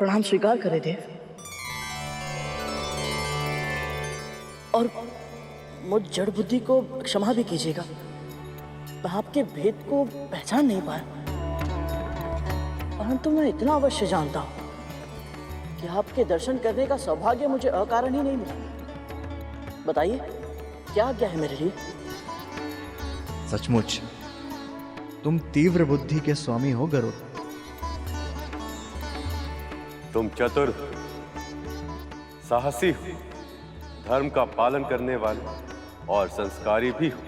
प्रणाम स्वीकार करे देव, और मुझ जड़ बुद्धि को क्षमा भी कीजिएगा। मैं आपके भेद को पहचान नहीं पाया, परंतु मैं इतना अवश्य जानता हूं कि आपके दर्शन करने का सौभाग्य मुझे अकारण ही नहीं मिला। बताइए क्या आज्ञा है मेरे लिए? सचमुच तुम तीव्र बुद्धि के स्वामी हो गरुड़। तुम चतुर, साहसी हो, धर्म का पालन करने वाले और संस्कारी भी हो।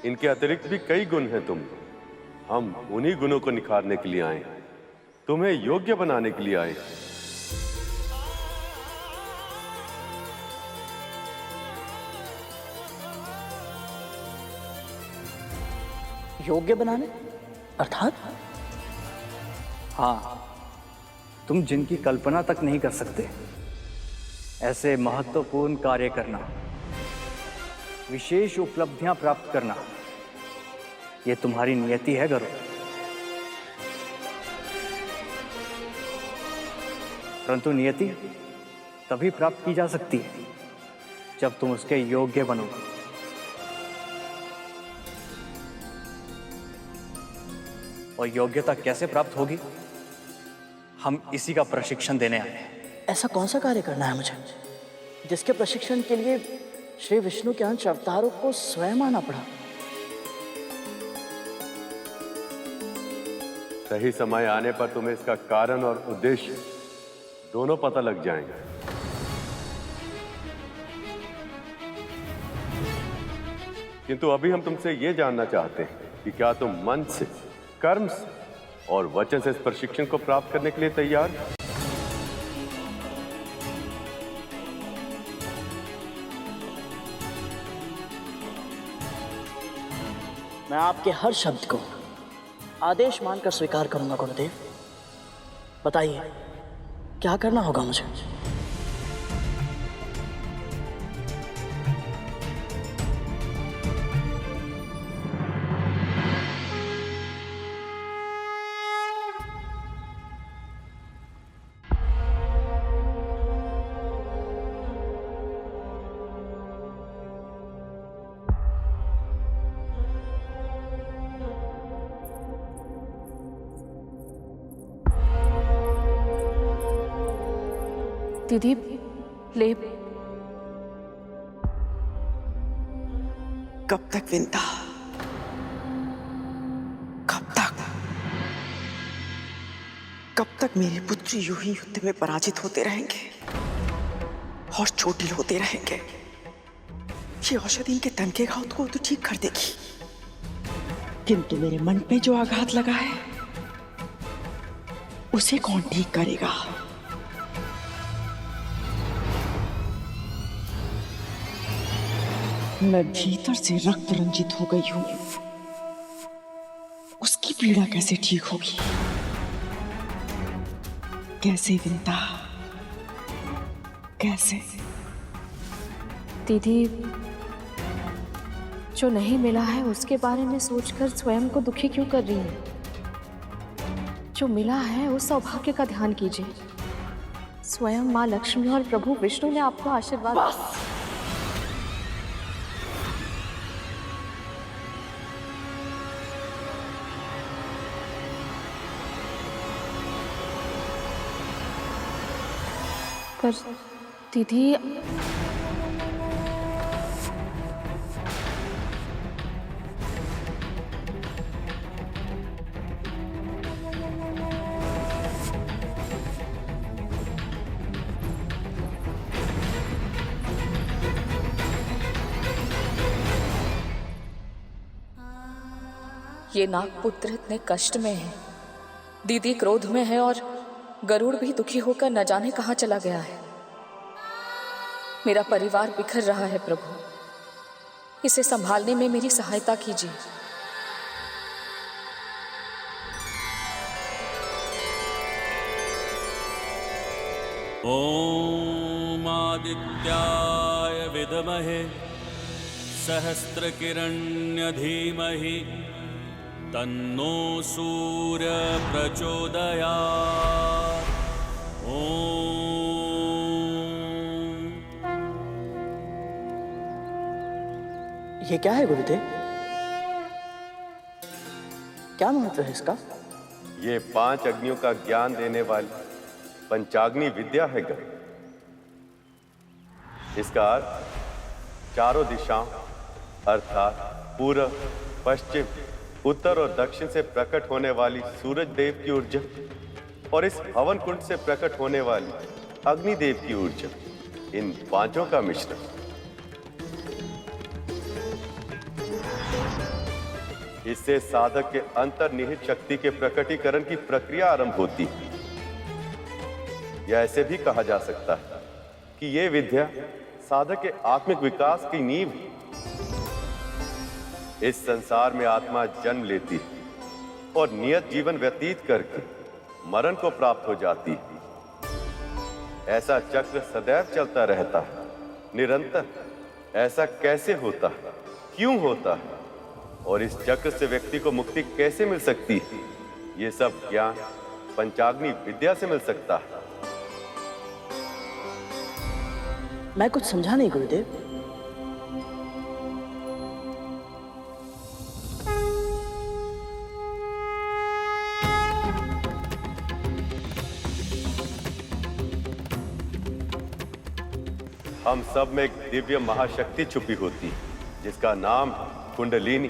इनके अतिरिक्त भी कई गुण हैं तुम। हम उन्हीं गुणों को निखारने के लिए आए हैं, तुम्हें योग्य बनाने के लिए आए हैं। योग्य बनाने अर्थात? हाँ, तुम जिनकी कल्पना तक नहीं कर सकते ऐसे महत्वपूर्ण कार्य करना, विशेष उपलब्धियां प्राप्त करना, यह तुम्हारी नियति है गरुड़। परंतु नियति तभी प्राप्त की जा सकती है जब तुम उसके योग्य बनोगे। और योग्यता कैसे प्राप्त होगी, हम इसी का प्रशिक्षण देने आए हैं। ऐसा कौन सा कार्य करना है मुझे जिसके प्रशिक्षण के लिए श्री विष्णु के अंश अवतारों को स्वयं आना पड़ा? सही समय आने पर तुम्हें इसका कारण और उद्देश्य दोनों पता लग जाएंगे। किंतु अभी हम तुमसे यह जानना चाहते हैं कि क्या तुम मन से, कर्म से और वचन से इस प्रशिक्षण को प्राप्त करने के लिए तैयार? मैं आपके हर शब्द को आदेश मानकर स्वीकार करूंगा गुरुदेव। बताइए क्या करना होगा मुझे? दीदी ले। कब तक विंता? कब तक? कब तक मेरे पुत्र यूं ही युद्ध में पराजित होते रहेंगे और चोटिल होते रहेंगे? ये औषधि इनके तन के घाव को तो ठीक कर देगी, किंतु मेरे मन पे जो आघात लगा है उसे कौन ठीक करेगा? मैं भीतर से रक्त रंजित हो गई हूं, उसकी पीड़ा कैसे ठीक होगी? कैसे विंता, कैसे? दीदी जो नहीं मिला है उसके बारे में सोचकर स्वयं को दुखी क्यों कर रही हैं? जो मिला है उस सौभाग्य का ध्यान कीजिए। स्वयं माँ लक्ष्मी और प्रभु विष्णु ने आपको आशीर्वाद। बस। पर दीदी ये नागपुत्र इतने कष्ट में है, दीदी क्रोध में है और गरुड़ भी दुखी होकर न जाने कहां चला गया है। मेरा परिवार बिखर रहा है प्रभु, इसे संभालने में मेरी सहायता कीजिए। ओम आदित्याय विद्महे सहस्रकिरण्य धीमहि तन्नो सूर्य प्रचोदयात्। ये क्या है गुरुदेव? क्या महत्व है इसका? ये 5 अग्नियों का ज्ञान देने वाली पंचाग्नि विद्या है गरुड़। इसका अर्थ चारों दिशाओं अर्थात पूर्व, पश्चिम, उत्तर और दक्षिण से प्रकट होने वाली सूरज देव की ऊर्जा और इस हवन कुंड से प्रकट होने वाली अग्निदेव की ऊर्जा, इन 5 का मिश्रण। इससे साधक के अंतर्निहित शक्ति के प्रकटीकरण की प्रक्रिया आरंभ होती है। या ऐसे भी कहा जा सकता है कि यह विद्या साधक के आत्मिक विकास की नींव है। इस संसार में आत्मा जन्म लेती है और नियत जीवन व्यतीत करके मरण को प्राप्त हो जाती है। ऐसा चक्र सदैव चलता रहता है, निरंतर। ऐसा कैसे होता है, क्यों होता है और इस चक्र से व्यक्ति को मुक्ति कैसे मिल सकती है, ये सब ज्ञान पंचाग्नि विद्या से मिल सकता है। मैं कुछ समझा नहीं गुरुदेव। हम सब में एक दिव्य महाशक्ति छुपी होती है जिसका नाम कुंडलिनी।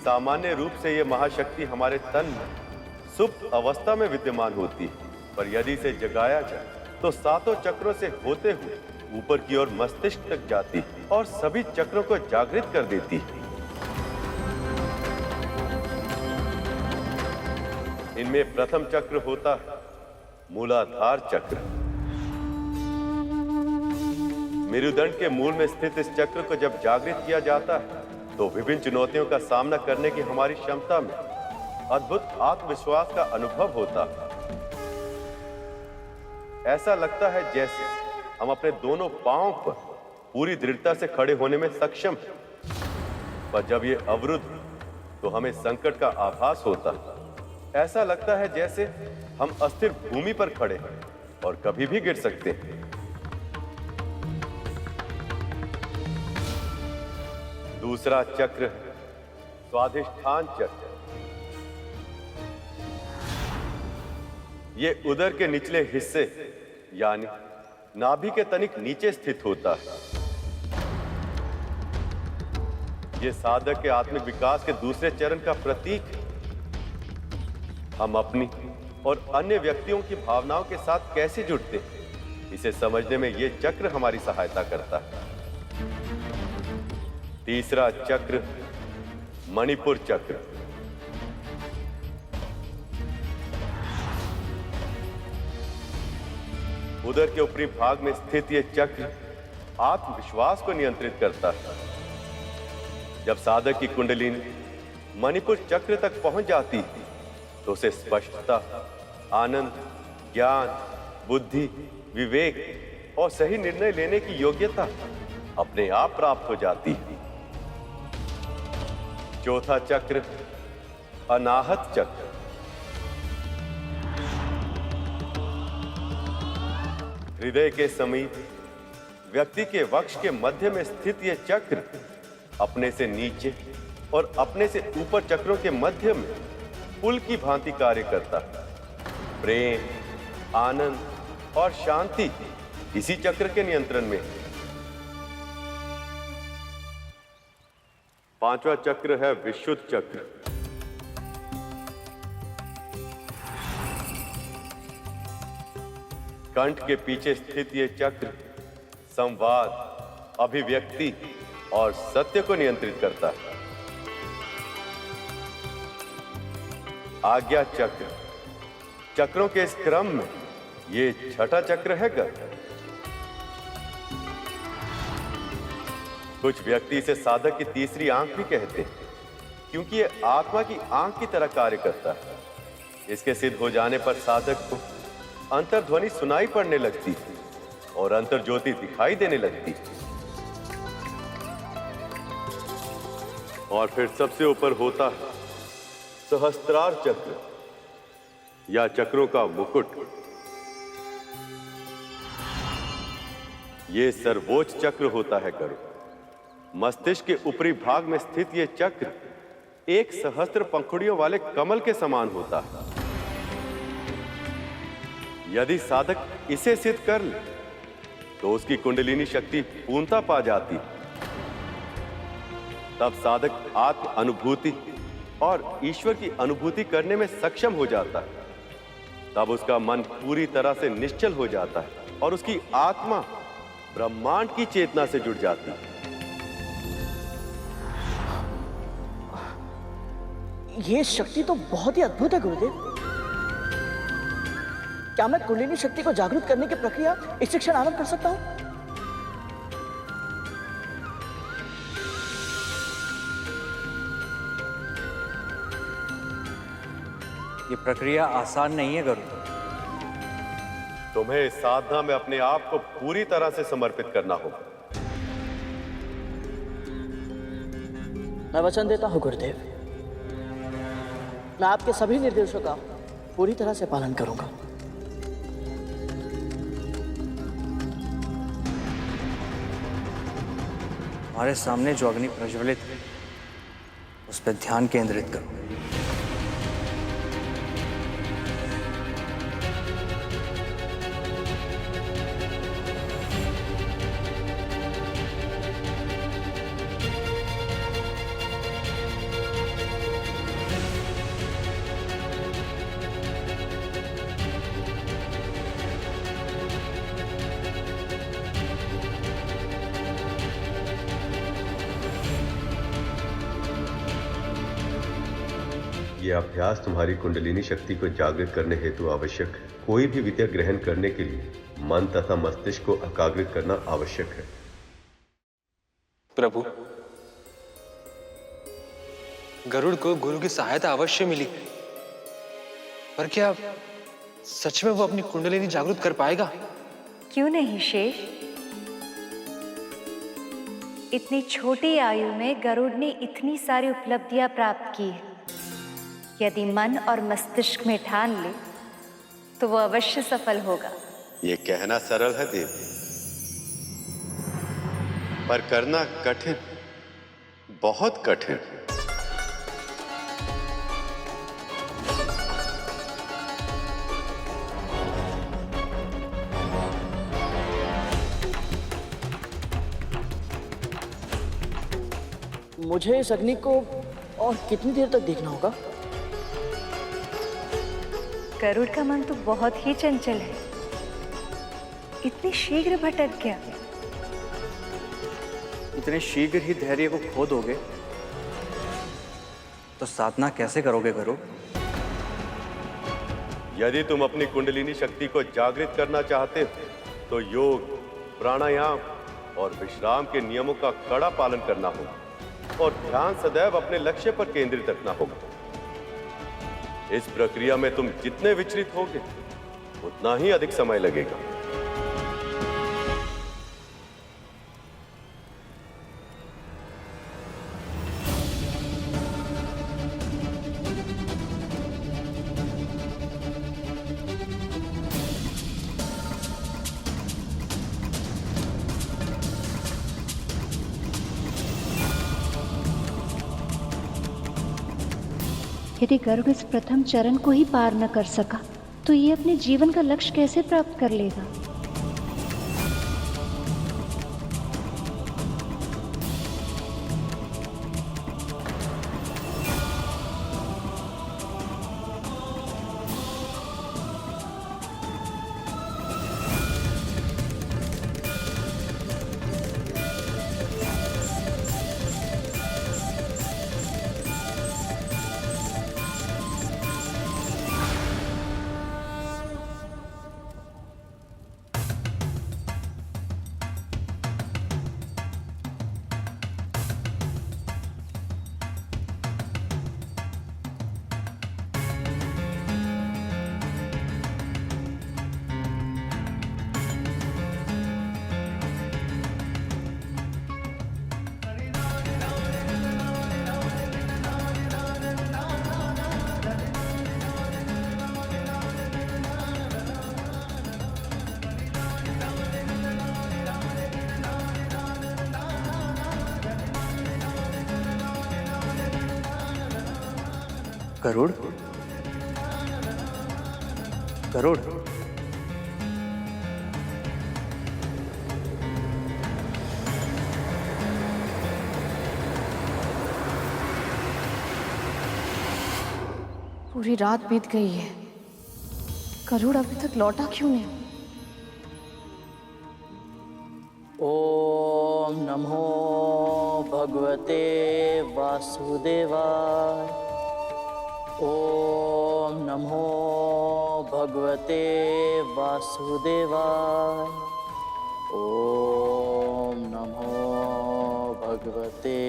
सामान्य रूप से यह महाशक्ति हमारे तन में सुप्त अवस्था में विद्यमान होती है, पर यदि इसे जगाया जाए तो 7 चक्रों से होते हुए ऊपर की ओर मस्तिष्क तक जाती है और सभी चक्रों को जागृत कर देती है। इनमें प्रथम चक्र होता है मूलाधार चक्र। मेरुदंड के मूल में स्थित इस चक्र को जब जागृत किया जाता है तो विभिन्न चुनौतियों का सामना करने की हमारी क्षमता में अद्भुत आत्मविश्वास का अनुभव होता है। ऐसा लगता है जैसे हम अपने दोनों पांवों पर पूरी दृढ़ता से खड़े होने में सक्षम हैं। पर जब ये अवरुद्ध तो हमें संकट का आभास होता है। ऐसा लगता है जैसे हम अस्थिर भूमि पर खड़े हैं और कभी भी गिर सकते हैं। दूसरा चक्र है स्वाधिष्ठान चक्र। ये उदर के निचले हिस्से यानी नाभि के तनिक नीचे स्थित होता है। ये साधक के आत्मिक विकास के दूसरे चरण का प्रतीक है। हम अपनी और अन्य व्यक्तियों की भावनाओं के साथ कैसे जुड़ते हैं, इसे समझने में ये चक्र हमारी सहायता करता है। तीसरा चक्र मणिपुर चक्र। उदर के ऊपरी भाग में स्थित यह चक्र आत्मविश्वास को नियंत्रित करता है। जब साधक की कुंडलिनी मणिपुर चक्र तक पहुंच जाती है तो उसे स्पष्टता, आनंद, ज्ञान, बुद्धि, विवेक और सही निर्णय लेने की योग्यता अपने आप प्राप्त हो जाती है। चौथा चक्र अनाहत चक्र। हृदय के समीप व्यक्ति के वक्ष के मध्य में स्थित यह चक्र अपने से नीचे और अपने से ऊपर चक्रों के मध्य में पुल की भांति कार्य करता है। प्रेम, आनंद और शांति इसी चक्र के नियंत्रण में है। पांचवा चक्र है विशुद्ध चक्र। कंठ के पीछे स्थित यह चक्र संवाद, अभिव्यक्ति और सत्य को नियंत्रित करता है। आज्ञा चक्र। चक्रों के इस क्रम में ये छठा चक्र है गर्भ। कुछ व्यक्ति इसे साधक की तीसरी आंख भी कहते हैं क्योंकि यह आत्मा की आंख की तरह कार्य करता है। इसके सिद्ध हो जाने पर साधक को अंतर्ध्वनि सुनाई पड़ने लगती है और अंतर्ज्योति दिखाई देने लगती है। और फिर सबसे ऊपर होता है सहस्त्रार चक्र या चक्रों का मुकुट। ये सर्वोच्च चक्र होता है गरुड़। मस्तिष्क के ऊपरी भाग में स्थित यह चक्र एक सहस्त्र पंखुड़ियों वाले कमल के समान होता है। यदि साधक इसे सिद्ध कर ले तो उसकी कुंडलिनी शक्ति पूर्णता पा जाती है। तब साधक आत्म अनुभूति और ईश्वर की अनुभूति करने में सक्षम हो जाता है। तब उसका मन पूरी तरह से निश्चल हो जाता है और उसकी आत्मा ब्रह्मांड की चेतना से जुड़ जाती है। ये शक्ति तो बहुत ही अद्भुत है गुरुदेव। क्या मैं कुंडलिनी शक्ति को जागृत करने की प्रक्रिया इस क्षण आरंभ कर सकता हूं? ये प्रक्रिया आसान नहीं है गरुड़। तुम्हें इस साधना में अपने आप को पूरी तरह से समर्पित करना होगा। मैं वचन देता हूं गुरुदेव, मैं आपके सभी निर्देशों का पूरी तरह से पालन करूंगा। हमारे सामने जो अग्नि प्रज्वलित है उस पर ध्यान केंद्रित करो। यह अभ्यास तुम्हारी कुंडलिनी शक्ति को जागृत करने हेतु आवश्यक है। कोई भी विद्या ग्रहण करने के लिए मन तथा मस्तिष्क को एकाग्रित करना आवश्यक है। प्रभु, गरुड़ को गुरु की सहायता अवश्य मिली, पर क्या सच में वो अपनी कुंडलिनी जागृत कर पाएगा? क्यों नहीं शेष। इतनी छोटी आयु में गरुड़ ने इतनी सारी उपलब्धियां प्राप्त की है। यदि मन और मस्तिष्क में ठान ले तो वो अवश्य सफल होगा। यह कहना सरल है देवी, पर करना कठिन, बहुत कठिन। मुझे इस अग्नि को और कितनी देर तक देखना होगा? गरुड़ का मन तो बहुत ही चंचल है, इतनी शीघ्र भटक गया। इतने शीघ्र ही धैर्य को खो दोगे तो साधना कैसे करोगे गरुड़? यदि तुम अपनी कुंडलिनी शक्ति को जागृत करना चाहते हो तो योग, प्राणायाम और विश्राम के नियमों का कड़ा पालन करना होगा और ध्यान सदैव अपने लक्ष्य पर केंद्रित रखना होगा। इस प्रक्रिया में तुम जितने विचलित होगे उतना ही अधिक समय लगेगा। यदि गरुड़ इस प्रथम चरण को ही पार न कर सका तो ये अपने जीवन का लक्ष्य कैसे प्राप्त कर लेगा? गरुड़, गरुड़, पूरी रात बीत गई है, गरुड़ अभी तक लौटा क्यों नहीं? ओम नमो भगवते वासुदेवाय। ओम नमो भगवते वासुदेवाय। ओम नमो भगवते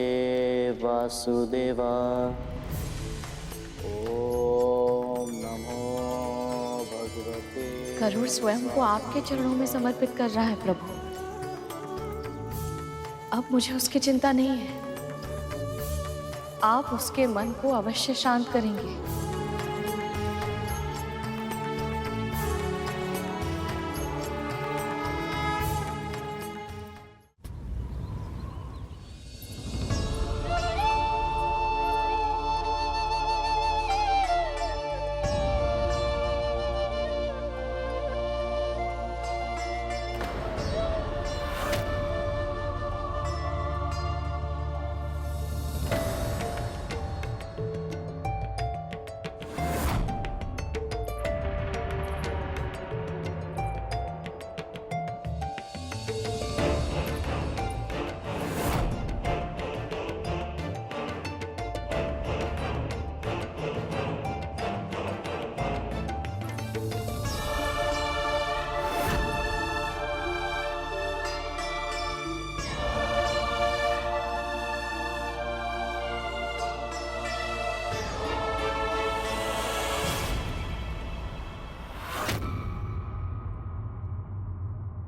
वासुदेवाय। ओम नमो भगवते। गरुड़ स्वयं को आपके चरणों में समर्पित कर रहा है प्रभु। अब मुझे उसकी चिंता नहीं है, आप उसके मन को अवश्य शांत करेंगे।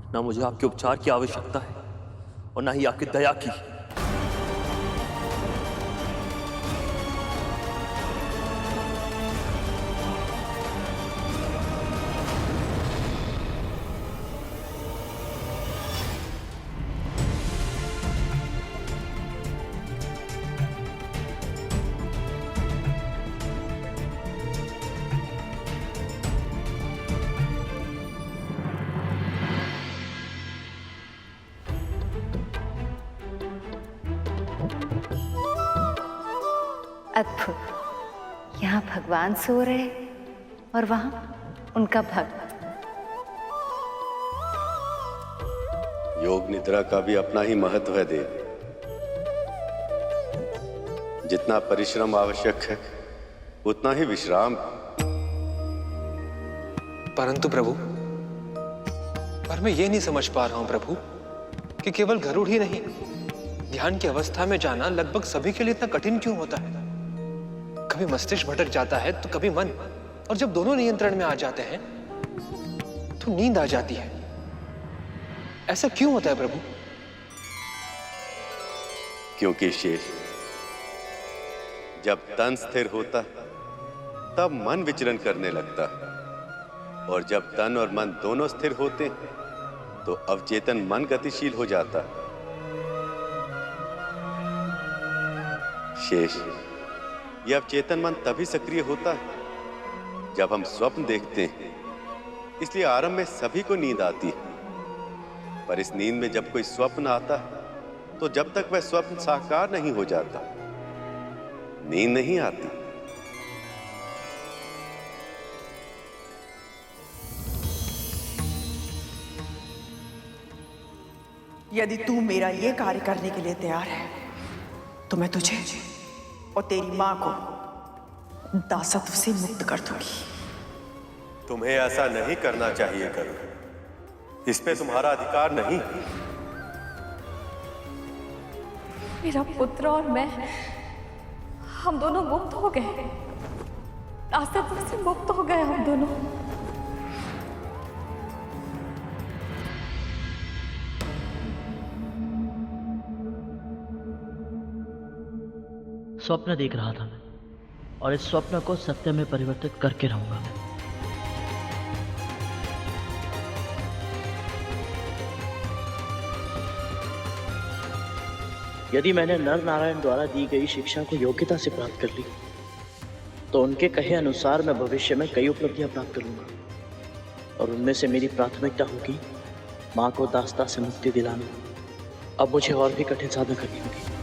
ना मुझे आपके उपचार की आवश्यकता है और ना ही आपकी दया की। अद्भुत। यहाँ भगवान सो रहे और वहां उनका भक्त। योग निद्रा का भी अपना ही महत्व है देव। जितना परिश्रम आवश्यक है उतना ही विश्राम। परंतु प्रभु, पर मैं ये नहीं समझ पा रहा हूं प्रभु कि केवल गरुड़ ही नहीं, ध्यान की अवस्था में जाना लगभग सभी के लिए इतना कठिन क्यों होता है? कभी मस्तिष्क भटक जाता है तो कभी मन, और जब दोनों नियंत्रण में आ जाते हैं तो नींद आ जाती है। ऐसा क्यों होता है प्रभु? क्योंकि शेष, जब तन स्थिर होता तब मन विचरण करने लगता है, और जब तन और मन दोनों स्थिर होते तो अवचेतन मन गतिशील हो जाता है। शेष, यह अवचेतन मन तभी सक्रिय होता है जब हम स्वप्न देखते हैं। इसलिए आरंभ में सभी को नींद आती है, पर इस नींद में जब कोई स्वप्न आता है तो जब तक वह स्वप्न साकार नहीं हो जाता नींद नहीं आती। यदि तू मेरा ये कार्य करने के लिए तैयार है तो मैं तुझे और तेरी मां को दासत्व से मुक्त कर दूंगी। तुम्हें ऐसा नहीं करना चाहिए करो, इस पे तुम्हारा अधिकार नहीं। मेरा पुत्र और मैं, हम दोनों मुक्त हो गए, दासत्व से मुक्त हो गए हम दोनों। स्वप्न देख रहा था मैं, और इस स्वप्न को सत्य में परिवर्तित करके रहूंगा मैं। यदि मैंने नर नारायण द्वारा दी गई शिक्षा को योग्यता से प्राप्त कर ली तो उनके कहे अनुसार मैं भविष्य में कई उपलब्धियां प्राप्त करूंगा, और उनमें से मेरी प्राथमिकता होगी माँ को दास्ता से मुक्ति दिलाना। अब मुझे और भी कठिन साधना करनी होगी।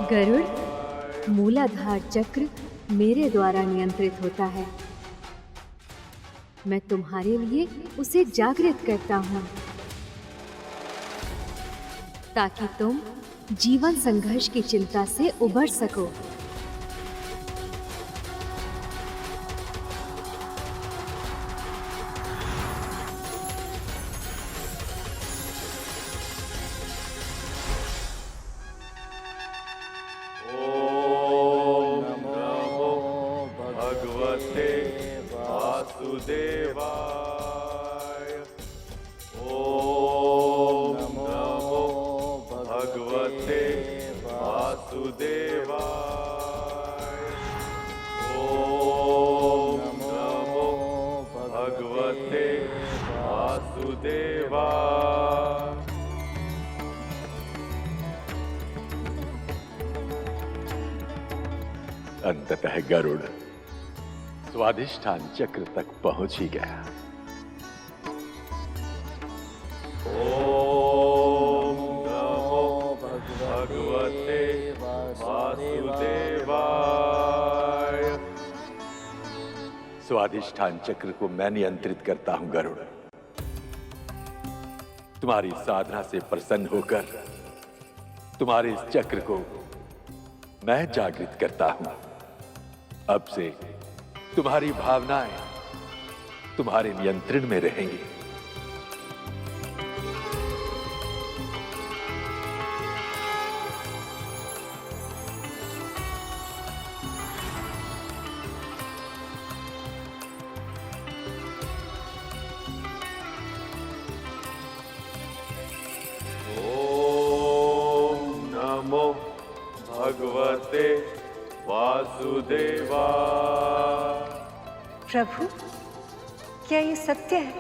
गरुड़, मूलाधार चक्र मेरे द्वारा नियंत्रित होता है। मैं तुम्हारे लिए उसे जागृत करता हूँ ताकि तुम जीवन संघर्ष की चिंता से उबर सको। अंततः गरुड़ स्वाधिष्ठान चक्र तक पहुंच ही गया। ओम नमो भगवते वासुदेवाय। स्वाधिष्ठान चक्र को मैं नियंत्रित करता हूं गरुड़। तुम्हारी साधना से प्रसन्न होकर तुम्हारे इस चक्र को मैं जागृत करता हूं। अब से तुम्हारी भावनाएं तुम्हारे नियंत्रण में रहेंगी। ओम नमो भगवते वासुदेवा। प्रभु, क्या ये सत्य है?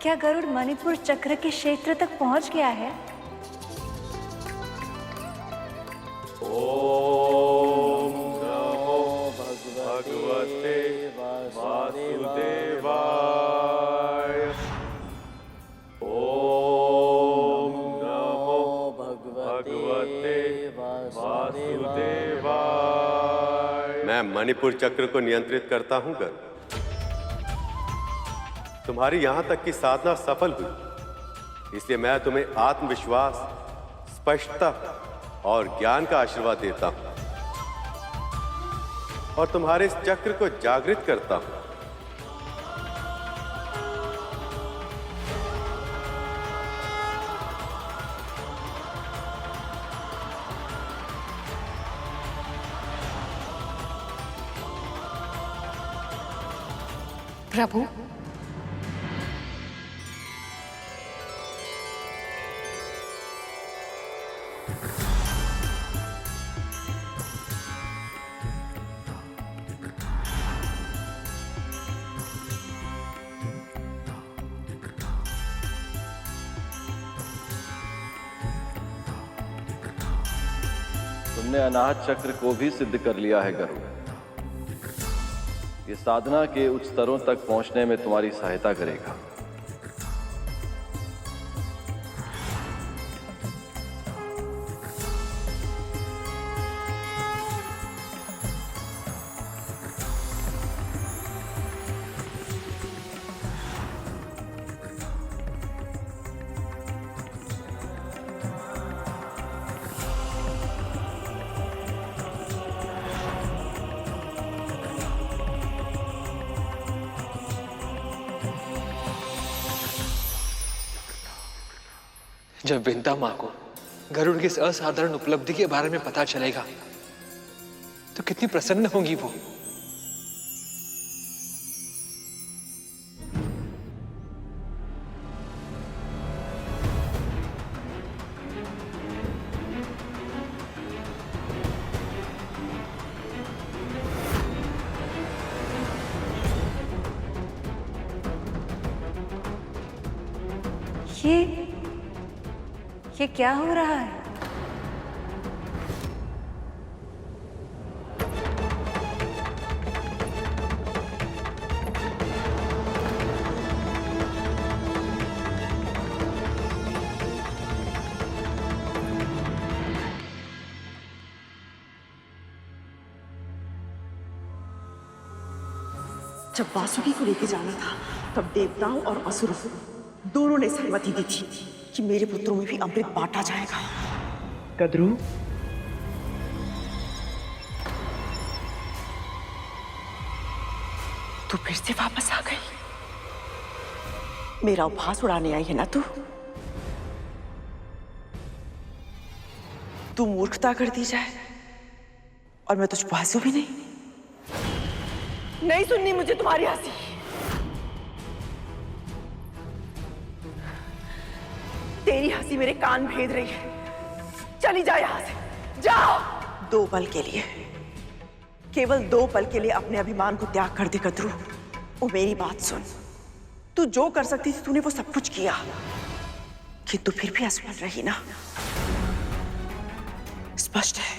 क्या गरुड़ मणिपुर चक्र के क्षेत्र तक पहुंच गया है? ओम नमो भगवते वासुदेवाय। ओम नमो भगवते वासुदेवाय। मैं मणिपुर चक्र को नियंत्रित करता हूं गरुड़। तुम्हारी यहां तक की साधना सफल हुई, इसलिए मैं तुम्हें आत्मविश्वास, स्पष्टता और ज्ञान का आशीर्वाद देता हूं और तुम्हारे इस चक्र को जागृत करता हूं। प्रभु, तुमने अनाहत चक्र को भी सिद्ध कर लिया है गरुड़। ये साधना के उच्च स्तरों तक पहुंचने में तुम्हारी सहायता करेगा। जब विंता माँ को गरुड़ की इस असाधारण उपलब्धि के बारे में पता चलेगा तो कितनी प्रसन्न होंगी वो। ये क्या हो रहा है? जब वासुकी को लेके जाना था तब देवताओं और असुरों दोनों ने सहमति दी थी कि मेरे पुत्रों में भी अमृत बांटा जाएगा। कद्रू, तू फिर से वापस आ गई। मेरा उपहास उड़ाने आई है ना तू मूर्खता कर दी जाए और मैं तुझ पर हंसू भी नहीं सुननी मुझे तुम्हारी हंसी। तेरी हंसी मेरे कान भेद रही है। चली जा यहां से, जाओ। 2 पल के लिए, केवल 2 पल के लिए अपने अभिमान को त्याग कर दे कद्रू। वो मेरी बात सुन, तू जो कर सकती थी तूने वो सब कुछ किया, किंतु फिर भी असफल रही ना। स्पष्ट है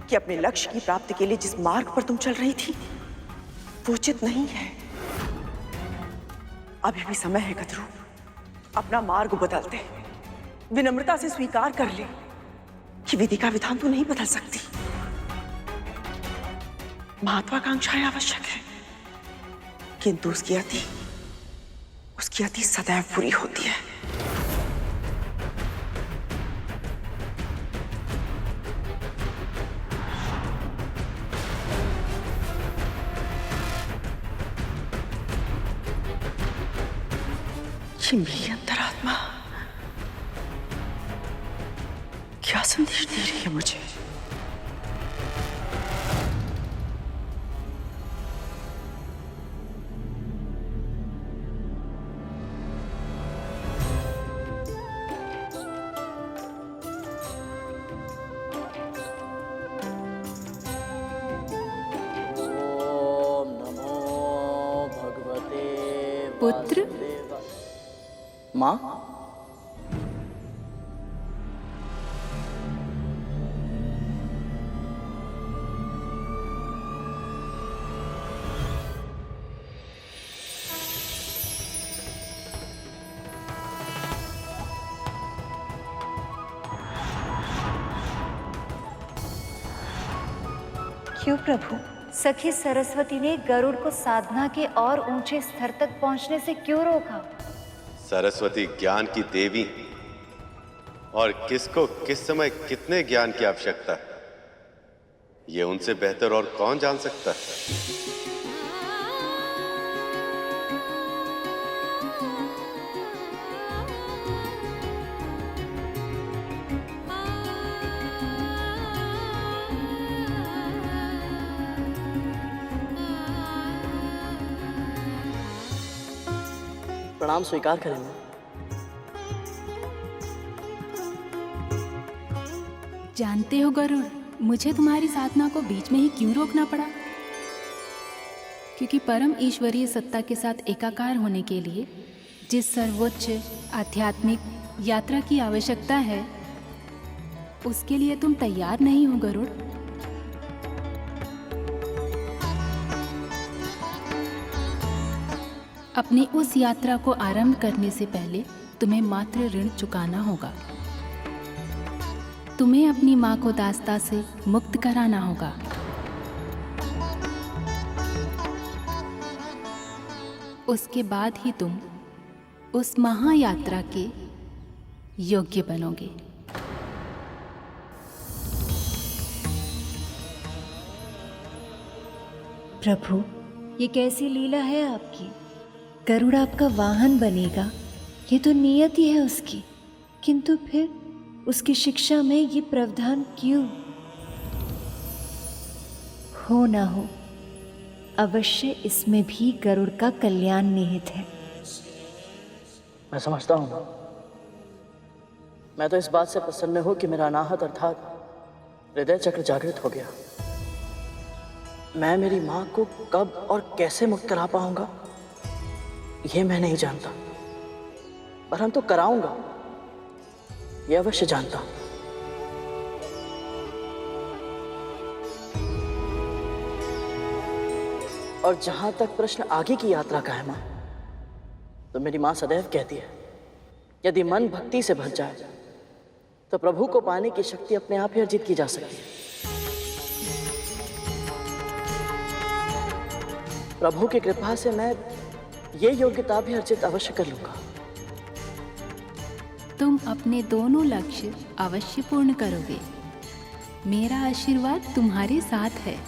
कि अपने लक्ष्य की प्राप्ति के लिए जिस मार्ग पर तुम चल रही थी वो उचित नहीं है। अभी भी समय है कद्रू, अपना मार्ग बदलते। विनम्रता से स्वीकार कर ले कि विधि का विधान तू नहीं बदल सकती। महत्वाकांक्षाएं आवश्यक है, किंतु उसकी अति सदैव बुरी होती है। मेरी अंतरात्मा क्या संदेश दे रही है मुझे? ओम नमो भगवते पुत्र? माँ, क्यों प्रभु? सखी सरस्वती ने गरुड़ को साधना के और ऊंचे स्तर तक पहुंचने से क्यों रोका? सरस्वती ज्ञान की देवी और किसको किस समय कितने ज्ञान की आवश्यकता है, ये उनसे बेहतर और कौन जान सकता है। प्रणाम स्वीकार करें माँ। जानते हो गरुड़, मुझे तुम्हारी साधना को बीच में ही क्यों रोकना पड़ा? क्योंकि परम ईश्वरीय सत्ता के साथ एकाकार होने के लिए जिस सर्वोच्च आध्यात्मिक यात्रा की आवश्यकता है उसके लिए तुम तैयार नहीं हो गरुड़। अपनी उस यात्रा को आरंभ करने से पहले तुम्हें मात्र ऋण चुकाना होगा। तुम्हें अपनी माँ को दास्ता से मुक्त कराना होगा। उसके बाद ही तुम उस महायात्रा के योग्य बनोगे। प्रभु, ये कैसी लीला है आपकी? गरुड़ आपका वाहन बनेगा, ये तो नियति है उसकी। किंतु फिर उसकी शिक्षा में ये प्रावधान क्यों? हो ना हो, अवश्य इसमें भी गरुड़ का कल्याण निहित है। मैं समझता हूँ। मैं तो इस बात से प्रसन्न हूं कि मेरा अनाहत अर्थात हृदय चक्र जागृत हो गया। मैं मेरी मां को कब और कैसे मुक्त करा पाऊंगा ये मैं नहीं जानता, परंतु कराऊंगा ये अवश्य जानता हूं। और जहां तक प्रश्न आगे की यात्रा का है मां, तो मेरी मां सदैव कहती है यदि मन भक्ति से भर जाए तो प्रभु को पाने की शक्ति अपने आप ही अर्जित की जा सकती है। प्रभु की कृपा से मैं ये योग्यता भी अर्जित अवश्य कर लूंगा। तुम अपने दोनों लक्ष्य अवश्य पूर्ण करोगे। मेरा आशीर्वाद तुम्हारे साथ है।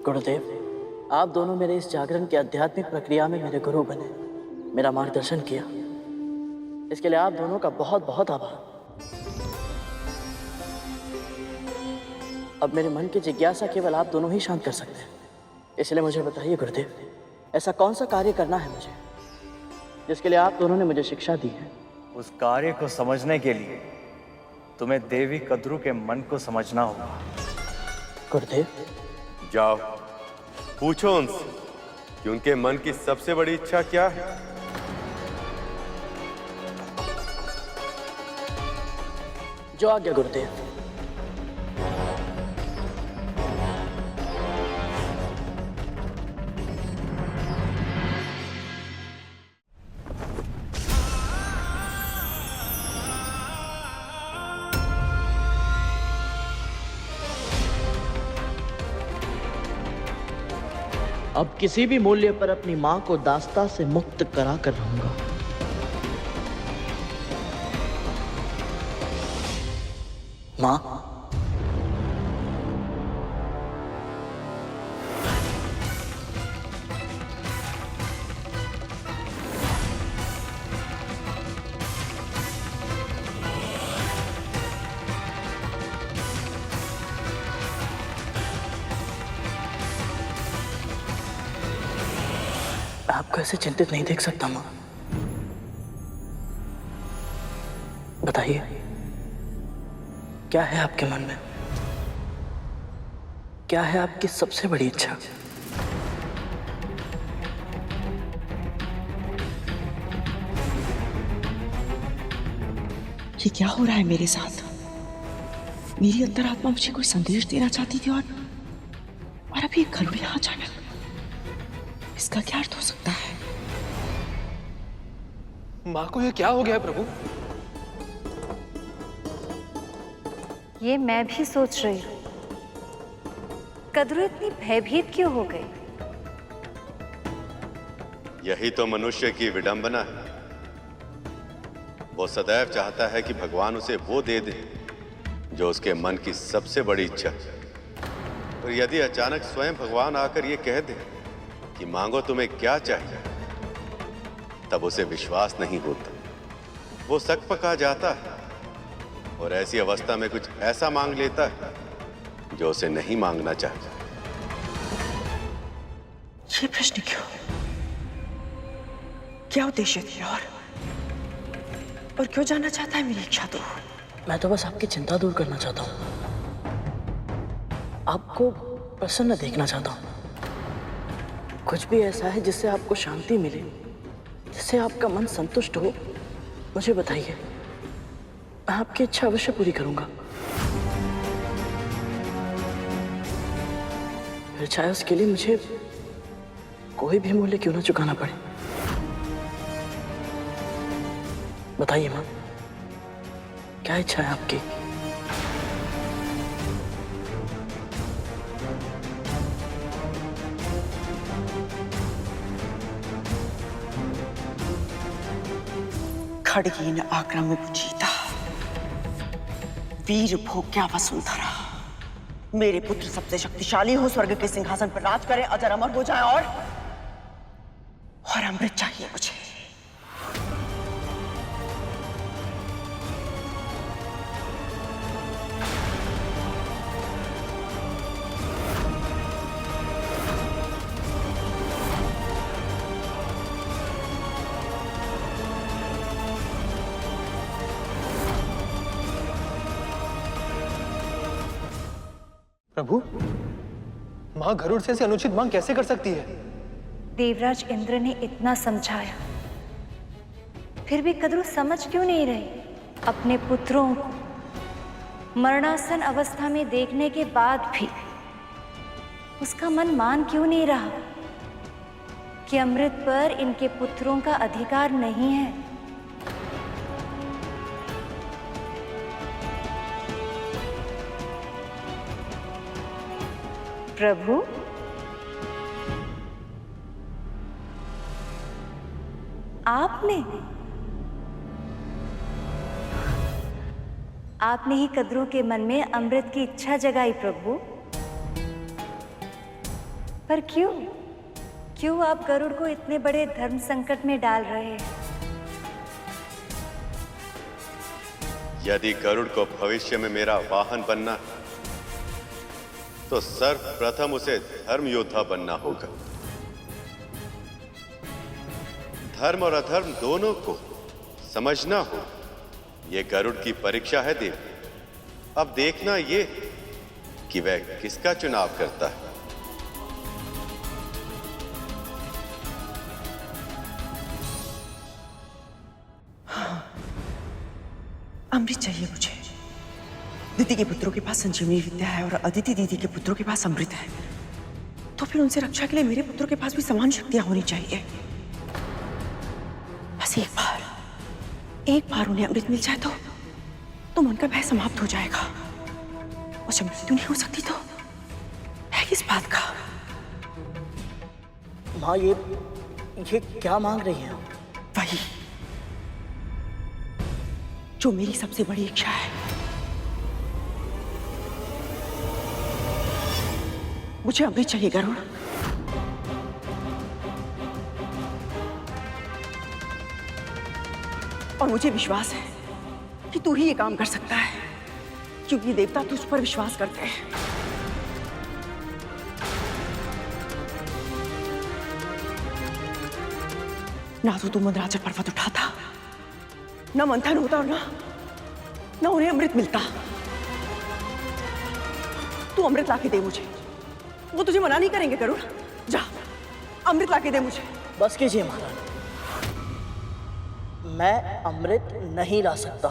गुरुदेव, आप दोनों मेरे इस जागरण की आध्यात्मिक प्रक्रिया में मेरे गुरु बने, मेरा मार्गदर्शन किया। इसके लिए आप दोनों का बहुत बहुत आभार। अब मेरे मन की जिज्ञासा केवल आप दोनों ही शांत कर सकते हैं। इसलिए मुझे बताइए गुरुदेव, ऐसा कौन सा कार्य करना है मुझे जिसके लिए आप दोनों ने मुझे शिक्षा दी है? उस कार्य को समझने के लिए तुम्हें देवी कद्रू के मन को समझना होगा। गुरुदेव, जाओ पूछो उनसे कि उनके मन की सबसे बड़ी इच्छा क्या है। जो आज्ञा गुरुदेव। अब किसी भी मूल्य पर अपनी मां को दास्ता से मुक्त करा कर रहूंगा। मां, आपको ऐसे चिंतित नहीं देख सकता मां। बताइए, क्या है आपके मन में? क्या है आपकी सबसे बड़ी इच्छा? ये क्या हो रहा है मेरे साथ? मेरी अंतरात्मा मुझे कोई संदेश देना चाहती थी और अभी गरुड़ यहाँ अचानक। इसका क्या अर्थ हो सकता है? माँ को ये क्या हो गया है प्रभु? ये मैं भी सोच रही हूँ, कद्रू इतनी भयभीत क्यों हो गई? यही तो मनुष्य की विडंबना है। वो सदैव चाहता है कि भगवान उसे वो दे दे जो उसके मन की सबसे बड़ी इच्छा है। और यदि अचानक स्वयं भगवान आकर ये कह दे कि मांगो तुम्हें क्या चाहिए, तब उसे विश्वास नहीं होता। वो सकपका जाता है और ऐसी अवस्था में कुछ ऐसा मांग लेता है जो उसे नहीं मांगना चाहिए। ये प्रश्न क्यों? क्या उद्देश्य थी और क्यों जानना चाहता है मेरी इच्छा? तो मैं तो बस आपकी चिंता दूर करना चाहता हूँ, आपको प्रसन्न देखना चाहता हूँ। कुछ भी ऐसा है जिससे आपको शांति मिले, जिससे आपका मन संतुष्ट हो, मुझे बताइए। मैं आपकी इच्छा अवश्य पूरी करूंगा। फिर चाहे उसके लिए मुझे कोई भी मूल्य क्यों ना चुकाना पड़े। बताइए मां, क्या इच्छा है आपकी? खड़गीन आक्रम जीता, वीर भोग्या वसुंधरा। मेरे पुत्र सबसे शक्तिशाली हो, स्वर्ग के सिंहासन पर राज करें, अजर अमर हो जाए, और अमृत चाहिए मुझे। प्रभु, मां गरुड़ से ऐसी अनुचित मांग कैसे कर सकती है? देवराज इंद्र ने इतना समझाया, फिर भी कद्रू समझ क्यों नहीं रही? अपने पुत्रों को मरणासन अवस्था में देखने के बाद भी उसका मन मान क्यों नहीं रहा कि अमृत पर इनके पुत्रों का अधिकार नहीं है? प्रभु, आपने ही कद्रू के मन में अमृत की इच्छा जगाई प्रभु। पर क्यों आप गरुड़ को इतने बड़े धर्म संकट में डाल रहे हैं? यदि गरुड़ को भविष्य में मेरा वाहन बनना तो सर्वप्रथम उसे धर्म योद्धा बनना होगा। धर्म और अधर्म दोनों को समझना हो, यह गरुड़ की परीक्षा है देव। अब देखना ये कि वह किसका चुनाव करता है। अमृत चाहिए मुझे। दीदी के पुत्रों के पास संजीवनी विद्या है और अदिति दीदी के पुत्रों के पास अमृत है, तो फिर उनसे रक्षा के लिए मेरे पुत्रों के पास भी समान शक्तियां होनी चाहिए। बस एक बार उन्हें अमृत मिल जाए तो मन का भय समाप्त हो जाएगा। और जब मृत्यु नहीं हो सकती तो है किस बात का? माँ, ये क्या मांग रही हैं? वही जो मेरी सबसे बड़ी इच्छा है। मुझे अमृत चाहिए गरुड़। और मुझे विश्वास है कि तू ही ये काम कर सकता है, क्योंकि देवता तुझ पर विश्वास करते हैं। ना तो तू मंदराचल पर्वत उठाता, ना मंथन होता, और ना उन्हें अमृत मिलता। तू अमृत लाके दे मुझे, वो तुझे मना नहीं करेंगे गरुड़। जा, अमृत लाके दे मुझे। बस कीजिए महारानी, मैं अमृत नहीं ला सकता।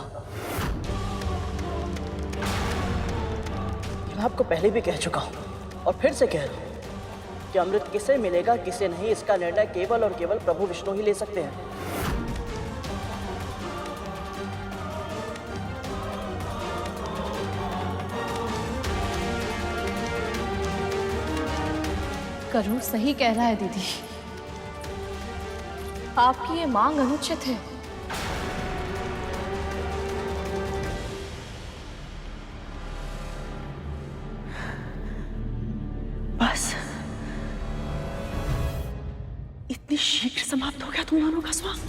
मैं आपको पहले भी कह चुका हूं और फिर से कह रहा हूं कि अमृत किसे मिलेगा किसे नहीं, इसका निर्णय केवल और केवल प्रभु विष्णु ही ले सकते हैं। गरुड़ सही कह रहा है दीदी, आपकी ये मांग अनुचित है। बस इतनी शीघ्र समाप्त हो गया तुम दोनों का स्वांग?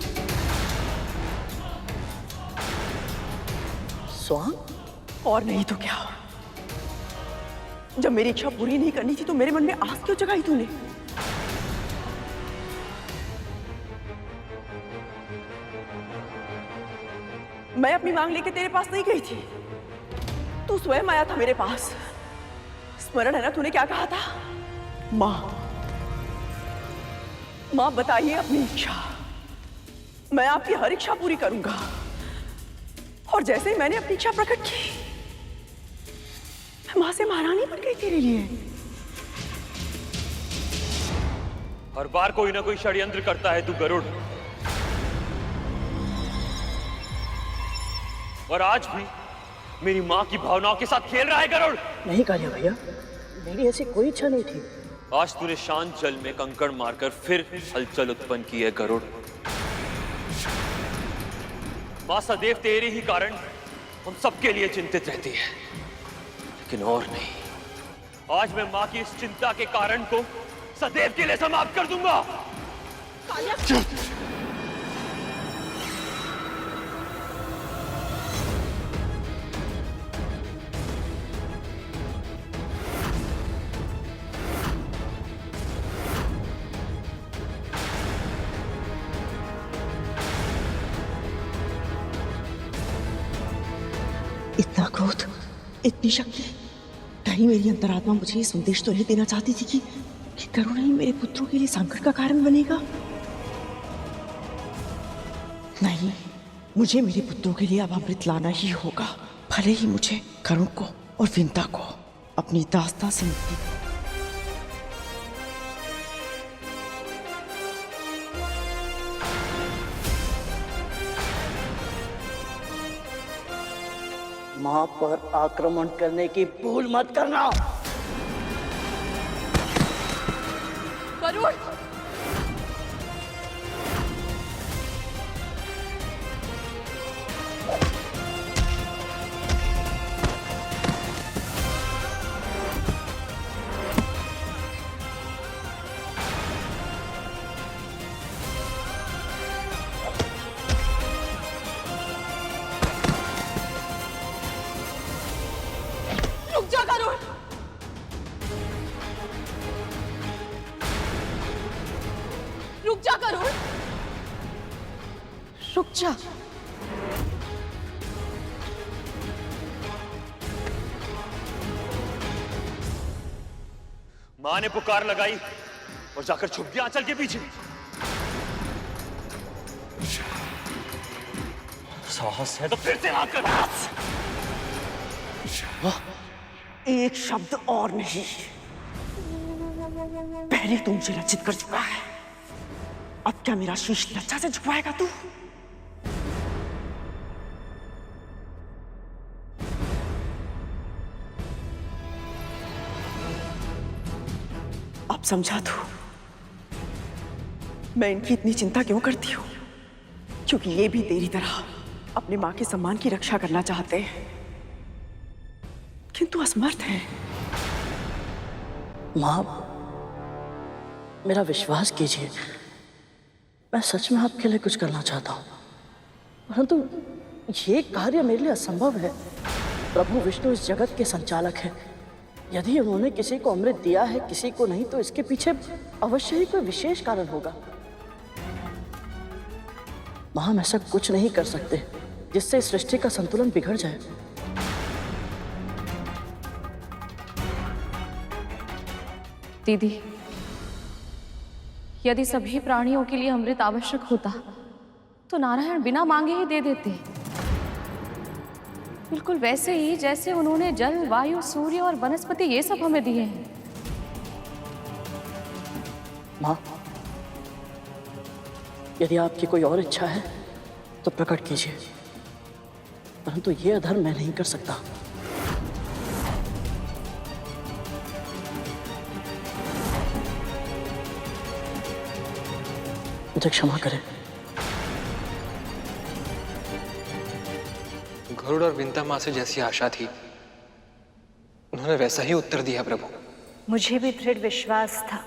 स्वांग? और नहीं तो क्या? जब मेरी इच्छा पूरी नहीं करनी थी तो मेरे मन में आस क्यों जगाई तूने? मैं अपनी मांग लेके तेरे पास नहीं गई थी, तू स्वयं आया था मेरे पास। स्मरण है ना तूने क्या कहा था? मां बताइए अपनी इच्छा, मैं आपकी हर इच्छा पूरी करूंगा। और जैसे ही मैंने अपनी इच्छा प्रकट की, मैं मां से महारानी बन गई तेरे लिए। हर बार कोई ना कोई षड्यंत्र करता है तू गरुड़, और आज भी मेरी मां की भावनाओं के साथ खेल रहा है गरुड़। नहीं कालिया भैया, मेरी ऐसी कोई इच्छा नहीं थी। आज तूने शांत जल में कंकड़ मारकर फिर हलचल उत्पन्न की है गरुड़। माँ सदैव तेरे ही कारण हम सबके लिए चिंतित रहती है, लेकिन और नहीं। आज मैं माँ की इस चिंता के कारण को सदैव के लिए समाप्त कर दूंगा। इतना क्रोध, इतनी शक्ति, कहीं मेरी अंतरात्मा मुझे ये संदेश तो नहीं देना चाहती थी कि करुणा ही मेरे पुत्रों के लिए संकट का कारण बनेगा। नहीं, मुझे मेरे पुत्रों के लिए अब अमृत लाना ही होगा, भले ही मुझे करुण को और विंता को अपनी दास्ता से मुक्ति। मां पर आक्रमण करने की भूल मत करना। गरुड़! रुक जा गरुड़! रुक जा गरुड़! रुक जा। माँ ने पुकार लगाई और जाकर छुप गया आंचल के पीछे। साहस है तो फिर से आकर एक शब्द और नहीं, पहले तू मुझे लज्जित कर चुका है, अब क्या मेरा शीश लज्जा से झुकाएगा तू? अब समझा तू मैं इनकी इतनी चिंता क्यों करती हूँ, क्योंकि ये भी तेरी तरह अपनी माँ के सम्मान की रक्षा करना चाहते हैं, किंतु असमर्थ है। माँ, मेरा विश्वास कीजिए, मैं सच में आपके लिए कुछ करना चाहता हूँ, परंतु ये कार्य मेरे लिए असंभव है। प्रभु विष्णु इस जगत के संचालक हैं। यदि उन्होंने किसी को अमृत दिया है, किसी को नहीं, तो इसके पीछे अवश्य ही कोई विशेष कारण होगा। माँ, हम ऐसा कुछ नहीं कर सकते जिससे इस सृष्टि का संतुलन बिगड़ जाए। दीदी, यदि सभी प्राणियों के लिए अमृत आवश्यक होता तो नारायण बिना मांगे ही दे देते, बिल्कुल वैसे ही जैसे उन्होंने जल, वायु, सूर्य और वनस्पति ये सब हमें दिए हैं। माँ, यदि आपकी कोई और इच्छा है तो प्रकट कीजिए, परंतु ये अधर्म मैं नहीं कर सकता। मुझे क्षमा करें। गरुड़ और विंता माँ से जैसी आशा थी, उन्होंने वैसा ही उत्तर दिया प्रभु। मुझे भी दृढ़ विश्वास था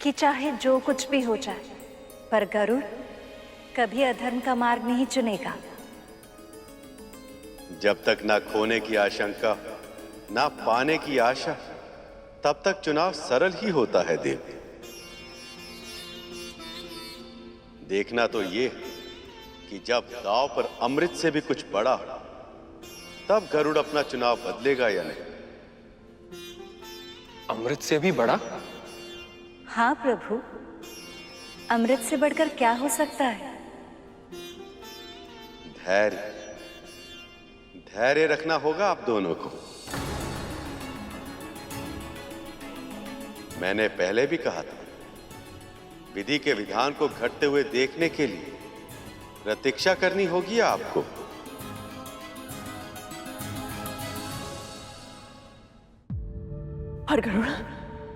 कि चाहे जो कुछ भी हो जाए, पर गरुड़ कभी अधर्म का मार्ग नहीं चुनेगा। जब तक ना खोने की आशंका, ना पाने की आशा, तब तक चुनाव सरल ही होता है देव। देखना तो ये कि जब दांव पर अमृत से भी कुछ बड़ा, तब गरुड़ अपना चुनाव बदलेगा या नहीं। अमृत से भी बड़ा? हाँ प्रभु, अमृत से बढ़कर क्या हो सकता है? धैर्य, धैर्य रखना होगा आप दोनों को। मैंने पहले भी कहा था, विधि के विधान को घटते हुए देखने के लिए प्रतीक्षा करनी होगी आपको। पर गरुड़,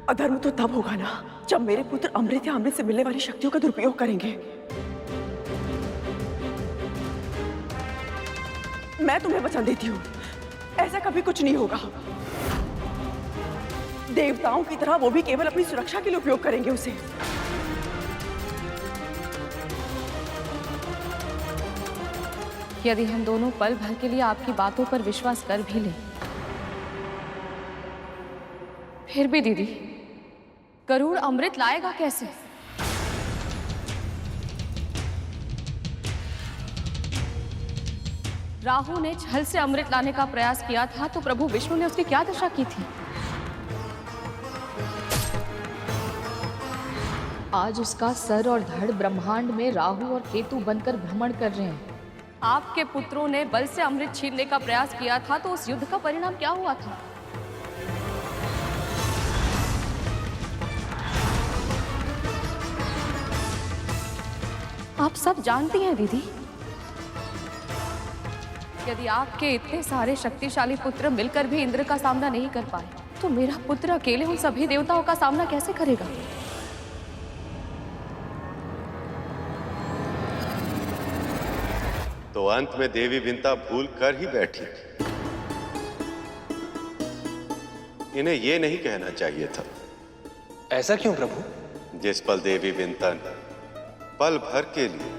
अधर्म तो तब होगा ना जब मेरे पुत्र अमृत या अमृत से मिलने वाली शक्तियों का दुरुपयोग करेंगे। मैं तुम्हें वचन देती हूँ, ऐसा कभी कुछ नहीं होगा। देवताओं की तरह वो भी केवल अपनी सुरक्षा के लिए उपयोग करेंगे उसे। यदि हम दोनों पल भर के लिए आपकी बातों पर विश्वास कर भी लें, फिर भी दीदी, गरुड़ अमृत लाएगा कैसे? राहु ने छल से अमृत लाने का प्रयास किया था तो प्रभु विष्णु ने उसकी क्या दशा की थी? आज उसका सर और धड़ ब्रह्मांड में राहु और केतु बनकर भ्रमण कर रहे हैं। आपके पुत्रों ने बल से अमृत छीनने का प्रयास किया था तो उस युद्ध का परिणाम क्या हुआ था? आप सब जानती हैं दीदी। यदि आपके इतने सारे शक्तिशाली पुत्र मिलकर भी इंद्र का सामना नहीं कर पाए तो मेरा पुत्र अकेले उन सभी देवताओं का सामना कैसे करेगा? तो अंत में देवी विंता भूल कर ही बैठी। इन्हें यह नहीं कहना चाहिए था। ऐसा क्यों प्रभु? जिस पल देवी विंता ने पल भर के लिए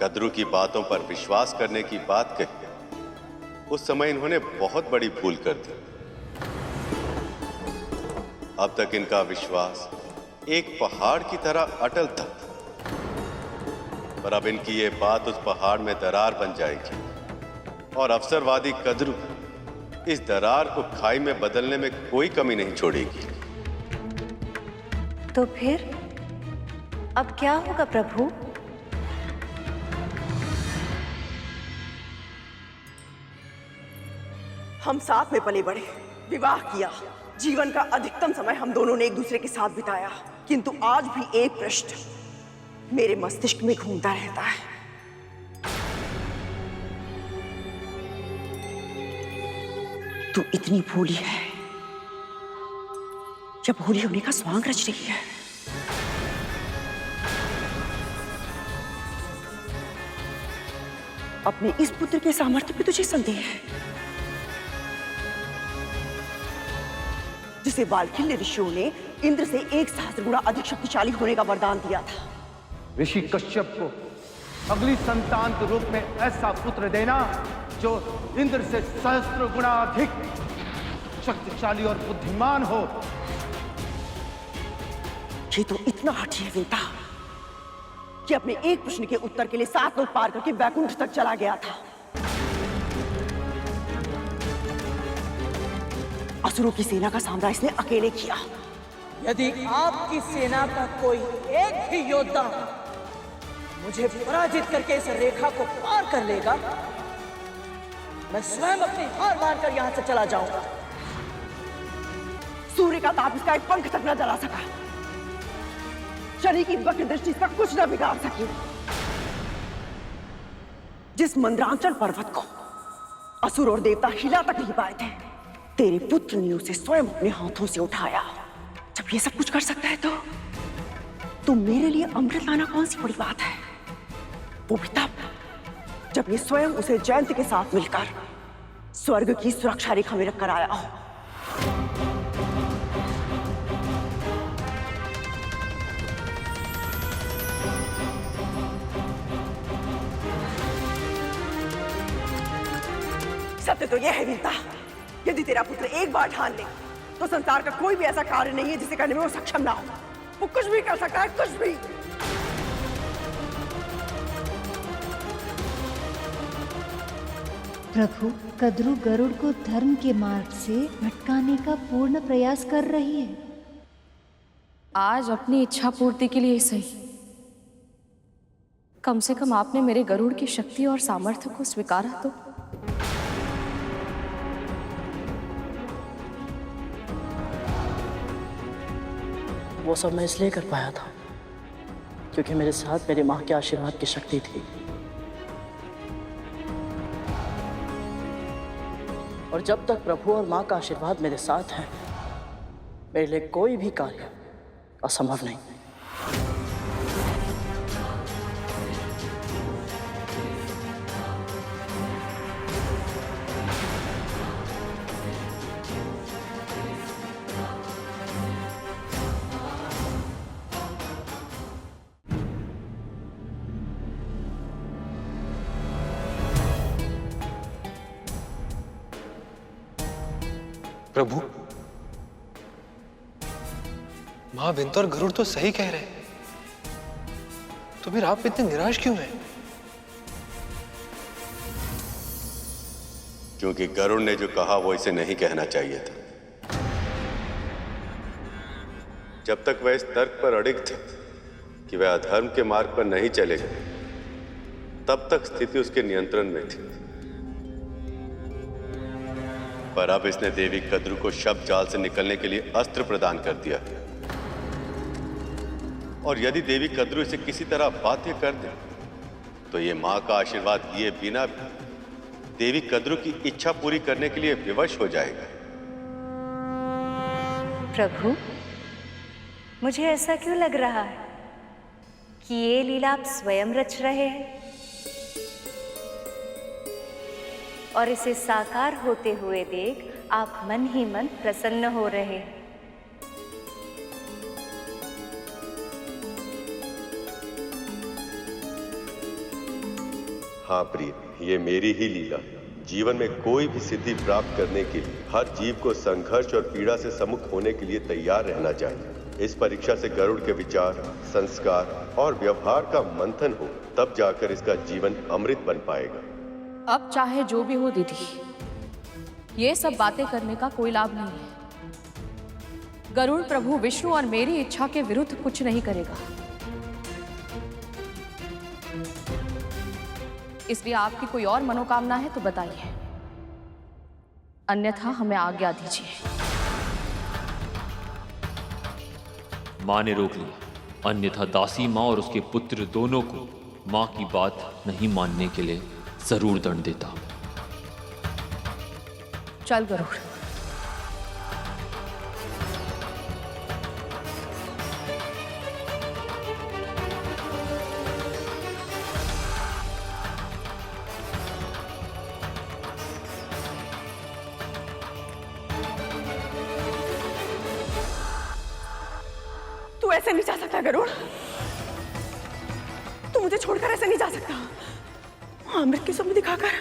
कद्रू की बातों पर विश्वास करने की बात कही, उस समय इन्होंने बहुत बड़ी भूल कर दी। अब तक इनका विश्वास एक पहाड़ की तरह अटल था, पर अब इनकी ये बात उस पहाड़ में दरार बन जाएगी और अवसरवादी कद्रू इस दरार को खाई में बदलने में कोई कमी नहीं छोड़ेगी। तो फिर अब क्या होगा प्रभु? हम साथ में पले बढ़े, विवाह किया, जीवन का अधिकतम समय हम दोनों ने एक दूसरे के साथ बिताया, किंतु आज भी एक प्रश्न मेरे मस्तिष्क में घूमता रहता है। तू इतनी भोली है या भोली होने का स्वांग रच रही है? अपने इस पुत्र के सामर्थ्य पे तुझे संदेह है, जिसे वाल्खिल्य ऋषियों ने इंद्र से 1 सहस्त्र गुना अधिक शक्तिशाली होने का वरदान दिया था। ऋषि कश्यप को अगली संतान के रूप में ऐसा पुत्र देना जो इंद्र से सहस्त्र गुना अधिक शक्तिशाली और बुद्धिमान हो। ये तो इतना हठी है विंता कि अपने एक प्रश्न के उत्तर के लिए 7 लोक पार करके वैकुंठ तक चला गया था। असुरों की सेना का सामना इसने अकेले किया। यदि आपकी सेना का कोई एक भी योद्धा मुझे पराजित करके इस रेखा को पार कर लेगा, मैं स्वयं अपनी हार मानकर यहां से चला जाऊंगा। सूर्य का ताप इसका एक पंख तक न जला सका, शनि की वक्र दृष्टि इसका कुछ न बिगाड़ सकी। जिस मंद्रांचल पर्वत को असुर और देवता हिला तक नहीं पाए थे, तेरे पुत्र ने उसे स्वयं अपने हाथों से उठाया। जब ये सब कुछ कर सकता है तो मेरे लिए अमृत लाना कौन सी बड़ी बात है? वो भी तब जब ये स्वयं उसे जयंत के साथ मिलकर स्वर्ग की सुरक्षा रेखा में रखकर आया हो। सत्य तो यह है वीरता, यदि तेरा पुत्र एक बार ठान ले तो संसार का कोई भी ऐसा कार्य नहीं है जिसे करने में वो सक्षम ना हो। वो कुछ भी कर सकता है, कुछ भी। प्रभु, कद्रू गरुड़ को धर्म के मार्ग से भटकाने का पूर्ण प्रयास कर रही है। आज अपनी इच्छा पूर्ति के लिए सही, कम से कम आपने मेरे गरुड़ की शक्ति और सामर्थ्य को स्वीकारा तो। वो सब मैं इसलिए कर पाया था क्योंकि मेरे साथ मेरी माँ के आशीर्वाद की शक्ति थी। और जब तक प्रभु और माँ का आशीर्वाद मेरे साथ है, मेरे लिए कोई भी कार्य असंभव नहीं। प्रभु, मां विंत और गरुड़ तो सही कह रहे हैं, तो फिर आप इतने निराश क्यों हैं? क्योंकि गरुड़ ने जो कहा वो इसे नहीं कहना चाहिए था। जब तक वह इस तर्क पर अड़िग थे कि वह अधर्म के मार्ग पर नहीं चलेगा, तब तक स्थिति उसके नियंत्रण में थी। पर अब इसने देवी कद्रू को शब्द जाल से निकलने के लिए अस्त्र प्रदान कर दिया, और यदि देवी कद्रू इसे किसी तरह बाध्य कर दे तो ये मां का आशीर्वाद लिए बिना भी देवी कद्रू की इच्छा पूरी करने के लिए विवश हो जाएगा। प्रभु, मुझे ऐसा क्यों लग रहा है कि ये लीला आप स्वयं रच रहे हैं और इसे साकार होते हुए देख आप मन ही मन प्रसन्न हो रहे हैं। हाँ प्रिय, ये मेरी ही लीला। जीवन में कोई भी सिद्धि प्राप्त करने के लिए हर जीव को संघर्ष और पीड़ा से सम्मुख होने के लिए तैयार रहना चाहिए। इस परीक्षा से गरुड़ के विचार, संस्कार और व्यवहार का मंथन हो, तब जाकर इसका जीवन अमृत बन पाएगा। अब चाहे जो भी हो दीदी, ये सब बातें करने का कोई लाभ नहीं है। गरुड़ प्रभु विष्णु और मेरी इच्छा के विरुद्ध कुछ नहीं करेगा, इसलिए आपकी कोई और मनोकामना है तो बताइए, अन्यथा हमें आज्ञा दीजिए। मां ने रोक लिया, अन्यथा दासी मां और उसके पुत्र दोनों को मां की बात नहीं मानने के लिए जरूर दंड देता। चल गरुड़। तू ऐसे नहीं जा सकता गरुड़, तू मुझे छोड़कर ऐसे नहीं जा सकता। अमृत की स्वप्न दिखाकर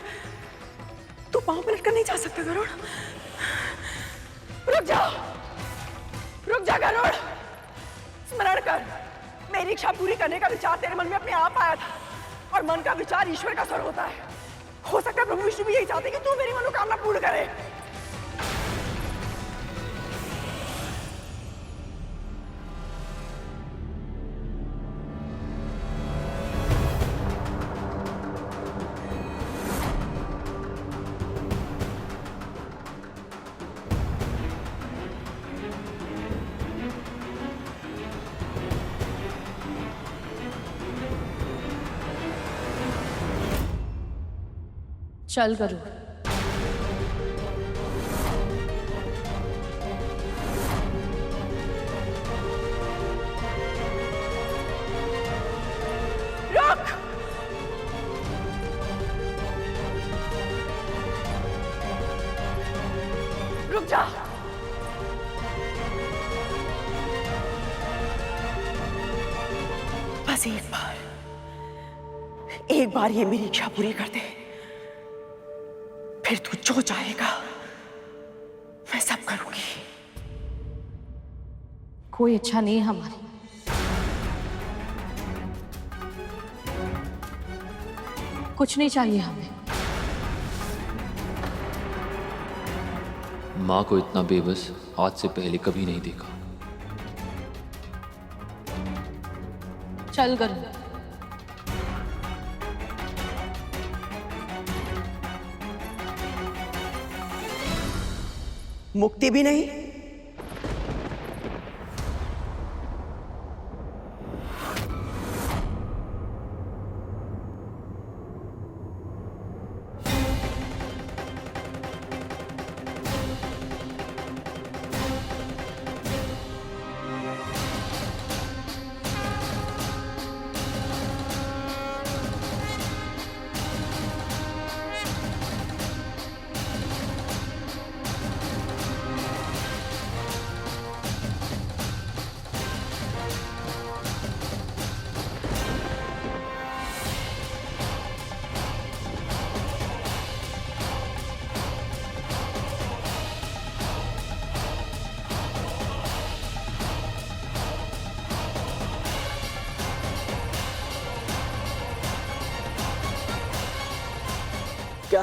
तू पांव पलट कर नहीं जा सकता गरुड़। रुक जा गरुड़। स्मरण कर, मेरी इच्छा पूरी करने का विचार तेरे मन में अपने आप आया था, और मन का विचार ईश्वर का स्वर होता है। हो सकता है प्रभु विष्णु भी यही चाहते कि तू मेरी मनोकामना पूर्ण करे। चल गरुड़। रुक। रुक जा। बस एक बार ये मेरी इच्छा पूरी कर दे, फिर तू जो चाहेगा मैं सब करूंगी। कोई इच्छा नहीं है हमारी। कुछ नहीं चाहिए हमें। मां को इतना बेबस आज से पहले कभी नहीं देखा। चल गरुड़। मुक्ति भी नहीं,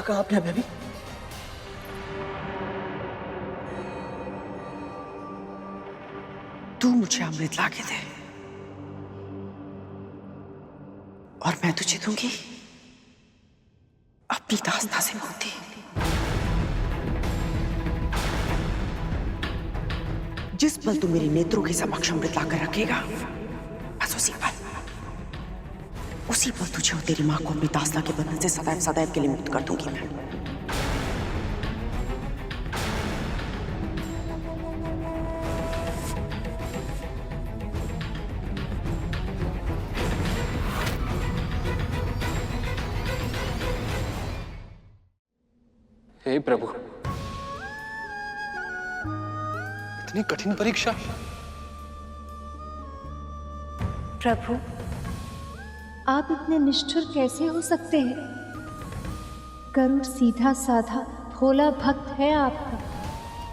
क्या कहा आपने अभी? तू मुझे अमृत लाके दे और मैं तुझे दूंगी अपनी दास्ता से मुक्ति। जिस पल तू मेरे नेत्रों के समक्ष अमृत लाकर रखेगा, बस उसी पल तुझे और तेरी मां को अपनी दास्ता के बंधन से सदैव सदैव के लिए मुक्त कर दूंगी मैं। हे प्रभु, इतनी कठिन परीक्षा। प्रभु, आप इतने निष्ठुर कैसे हो सकते हैं? गरुड़ सीधा साधा भोला भक्त है आपका।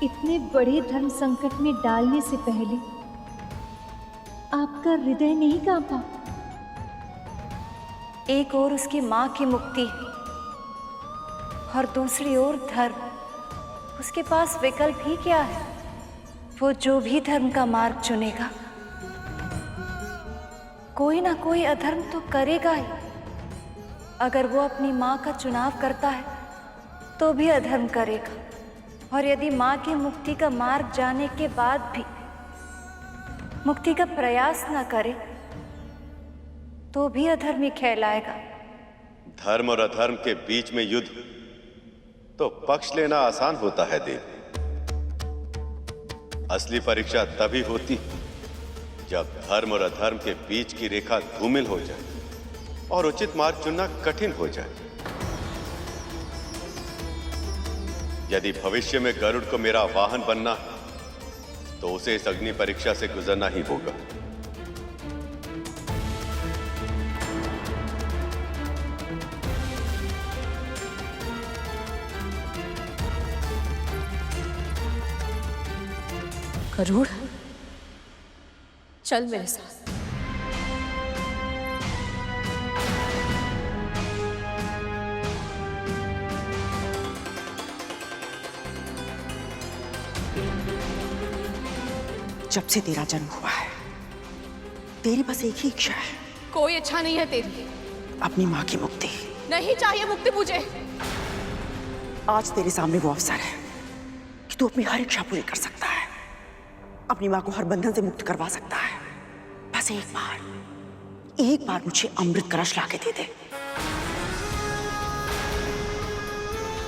इतने बड़े धर्म संकट में डालने से पहले आपका हृदय नहीं कांपा? एक ओर उसकी मां की मुक्ति और दूसरी ओर धर्म। उसके पास विकल्प ही क्या है? वो जो भी धर्म का मार्ग चुनेगा, कोई ना कोई अधर्म तो करेगा ही। अगर वो अपनी मां का चुनाव करता है तो भी अधर्म करेगा, और यदि मां की मुक्ति का मार्ग जाने के बाद भी मुक्ति का प्रयास ना करे तो भी अधर्म ही कहलाएगा। धर्म और अधर्म के बीच में युद्ध तो पक्ष लेना आसान होता है देव। असली परीक्षा तभी होती जब धर्म और अधर्म के बीच की रेखा धूमिल हो जाए और उचित मार्ग चुनना कठिन हो जाए। यदि भविष्य में गरुड़ को मेरा वाहन बनना है तो उसे इस अग्नि परीक्षा से गुजरना ही होगा। गरुड़, चल मेरे साथ। जब से तेरा जन्म हुआ है तेरी बस एक ही इच्छा है। कोई इच्छा नहीं है तेरी। अपनी मां की मुक्ति। नहीं चाहिए मुक्ति मुझे। आज तेरे सामने वो अवसर है कि तू अपनी हर इच्छा पूरी कर सकता है, अपनी मां को हर बंधन से मुक्त करवा सकता है। बस एक बार मुझे अमृत कलश लाके दे दे।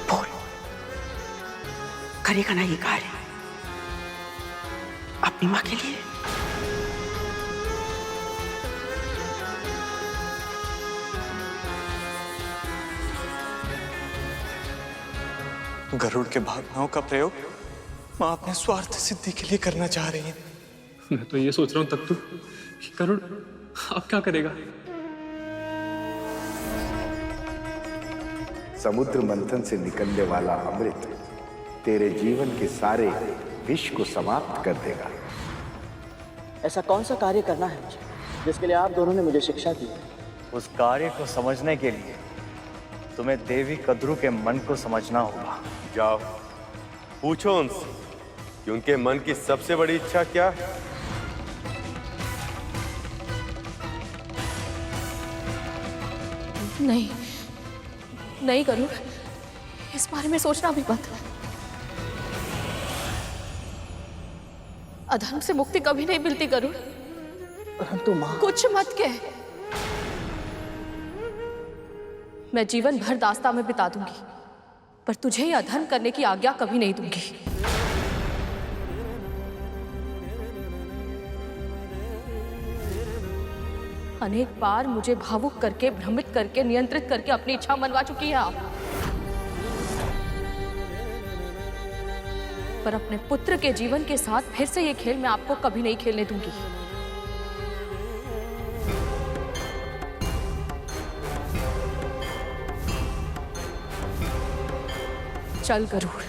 बोल, करेगा ना ये कार्य अपनी मां के लिए? गरुड़ के भावनाओं का प्रयोग मां अपने स्वार्थ सिद्धि के लिए करना चाह रही है। मैं तो ये सोच रहा हूं तक तो कि गरुड़ अब क्या करेगा। समुद्र मंथन से निकलने वाला अमृत तेरे जीवन के सारे विष को समाप्त कर देगा। ऐसा कौन सा कार्य करना है मुझे जिसके लिए आप दोनों ने मुझे शिक्षा दी? उस कार्य को समझने के लिए तुम्हें देवी कद्रू के मन को समझना होगा। जाओ पूछो उनसे कि उनके मन की सबसे बड़ी इच्छा क्या है। नहीं नहीं गरुड़, इस बारे में सोचना भी मत। अधर्म से मुक्ति कभी नहीं मिलती गरुड़। परंतु मां, कुछ मत कह। मैं जीवन भर दास्ता में बिता दूंगी, पर तुझे ये अधर्म करने की आज्ञा कभी नहीं दूंगी। अनेक बार मुझे भावुक करके, भ्रमित करके, नियंत्रित करके अपनी इच्छा मनवा चुकी है आप, पर अपने पुत्र के जीवन के साथ फिर से ये खेल मैं आपको कभी नहीं खेलने दूंगी। चल गरुड़।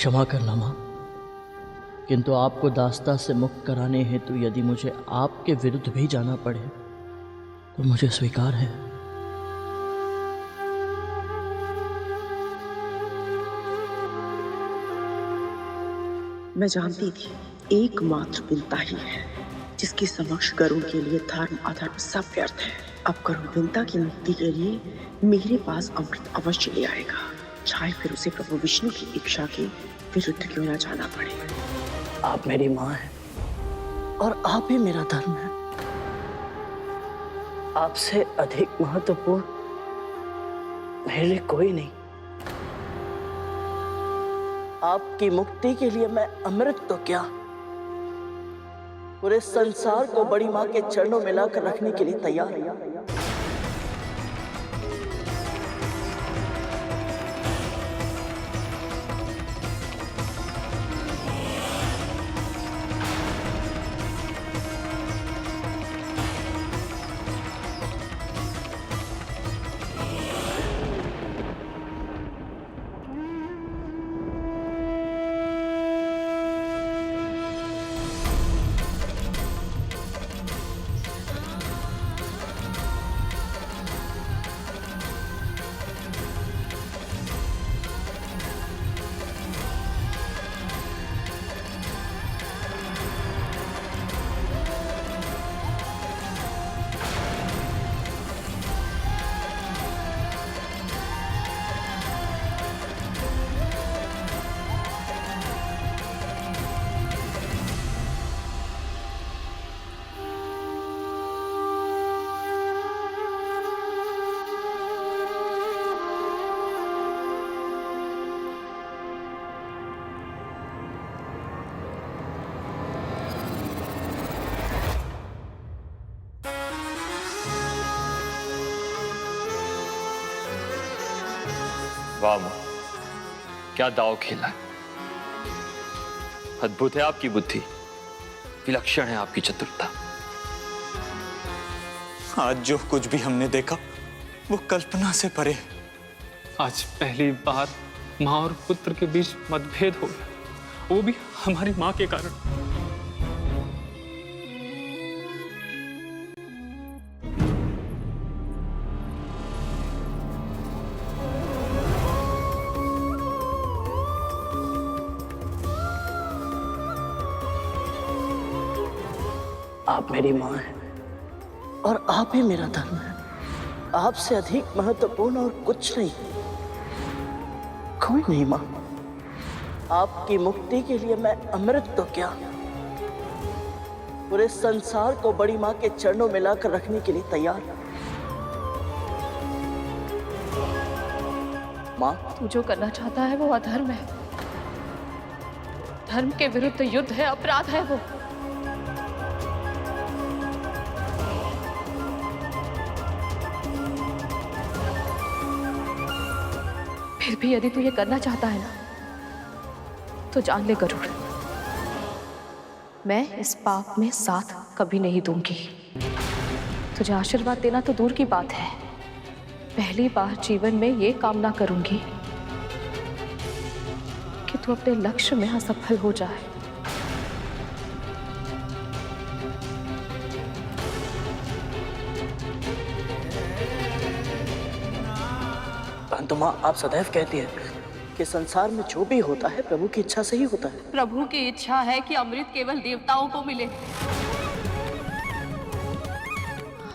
क्षमा करना माँ, किंतु आपको दास्ता से मुक्त कराने हेतु यदि मुझे आपके विरुद्ध भी जाना पड़े तो मुझे स्वीकार है। मैं जानती थी एकमात्र विंता ही है जिसके समक्ष गरुड़ के लिए धर्म अधर्म सब व्यर्थ है। अब गरुड़ विंता की मुक्ति के लिए मेरे पास अमृत अवश्य ले आएगा, चाहे फिर उसे प्रभु विष्णु की इच्छा के विरुद्ध क्यों न जाना पड़े। आप मेरी माँ हैं और आप ही मेरा धर्म है। आपसे अधिक महत्वपूर्ण मेरे लिए कोई नहीं। आपकी मुक्ति के लिए मैं अमृत तो क्या, पूरे संसार को बड़ी माँ के चरणों में लाकर रखने के लिए तैयार हूं। वाह मां, क्या दाव खेला है। अद्भुत है आपकी बुद्धि, विलक्षण है आपकी चतुरता। आज जो कुछ भी हमने देखा वो कल्पना से परे। आज पहली बार माँ और पुत्र के बीच मतभेद हो गया, वो भी हमारी माँ के कारण। आप मेरी माँ हैं और आप ही मेरा धर्म है। आपसे अधिक महत्वपूर्ण और कुछ नहीं, कोई नहीं माँ। आपकी मुक्ति के लिए मैं अमृत तो क्या, पूरे संसार को बड़ी माँ के चरणों में लाकर रखने के लिए तैयार हूं। माँ, तू जो करना चाहता है वो अधर्म है, धर्म के विरुद्ध युद्ध है, अपराध है वो। फिर भी यदि तू ये करना चाहता है ना, तो जान ले गरुड़, मैं इस पाप में साथ कभी नहीं दूंगी। तुझे आशीर्वाद देना तो दूर की बात है, पहली बार जीवन में ये कामना करूंगी कि तू अपने लक्ष्य में असफल हो जाए। परंतु माँ, आप सदैव कहती है कि संसार में जो भी होता है प्रभु की इच्छा से ही होता है। प्रभु की इच्छा है कि अमृत केवल देवताओं को मिले।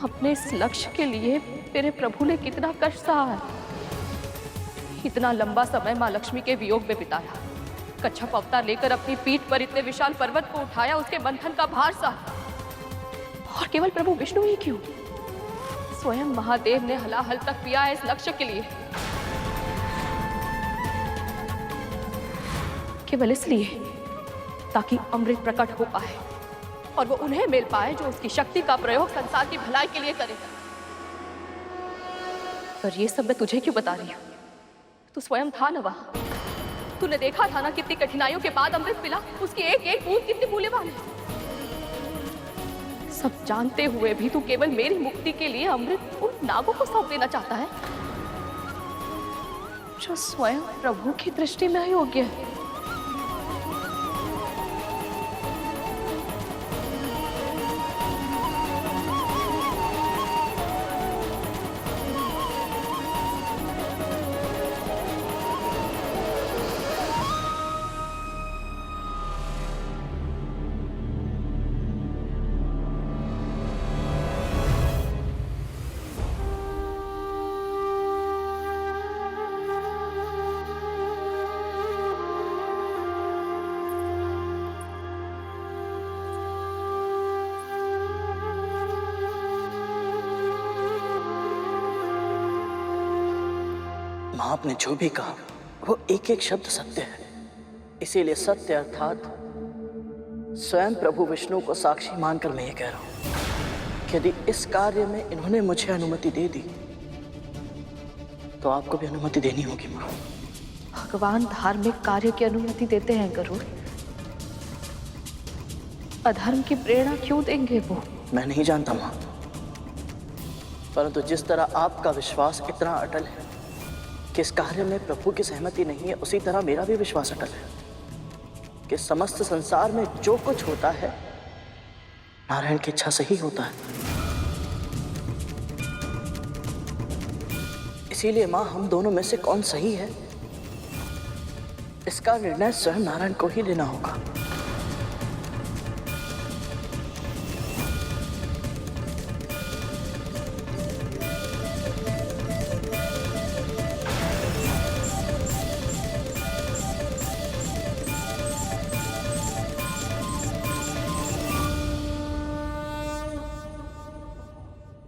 अपने इस लक्ष्य के लिए मेरे प्रभु ने कितना कष्ट सहा है। इतना लंबा समय माँ लक्ष्मी के वियोग में बिताया, कच्छप अवतार लेकर अपनी पीठ पर इतने विशाल पर्वत को उठाया, उसके बंधन का भार सहा। और केवल प्रभु विष्णु ही क्यों, स्वयं महादेव ने हलाहल तक पिया है इस लक्ष्य के लिए, केवल इसलिए ताकि अमृत प्रकट हो पाए और वो उन्हें मिल पाए जो उसकी शक्ति का प्रयोग संसार की भलाई के लिए करेगा। पर ये सब मैं तुझे क्यों बता रही हूँ? तू स्वयं था ना वहां, तूने देखा था ना कितनी कठिनाइयों के बाद अमृत मिला, उसकी एक एक बूंद कितनी मूल्यवान है। सब जानते हुए भी तू केवल मेरी मुक्ति के लिए अमृत उन नागों को सौंप देना चाहता है जो स्वयं प्रभु की दृष्टि में अयोग्य है। माँ, आपने जो भी कहा वो एक एक शब्द सत्य है। इसीलिए सत्य अर्थात स्वयं प्रभु विष्णु को साक्षी मानकर मैं ये कह रहा हूं कि यदि इस कार्य में इन्होंने मुझे अनुमति दे दी तो आपको भी अनुमति देनी होगी माँ। भगवान धार्मिक कार्य की अनुमति देते हैं गरुड़, अधर्म की प्रेरणा क्यों देंगे वो? मैं नहीं जानता माँ, परंतु जिस तरह आपका विश्वास इतना अटल है कि इस कार्य में प्रभु की सहमति नहीं है, उसी तरह मेरा भी विश्वास अटल है कि समस्त संसार में जो कुछ होता है नारायण की इच्छा से ही होता है। इसीलिए माँ, हम दोनों में से कौन सही है इसका निर्णय स्वयं नारायण को ही लेना होगा।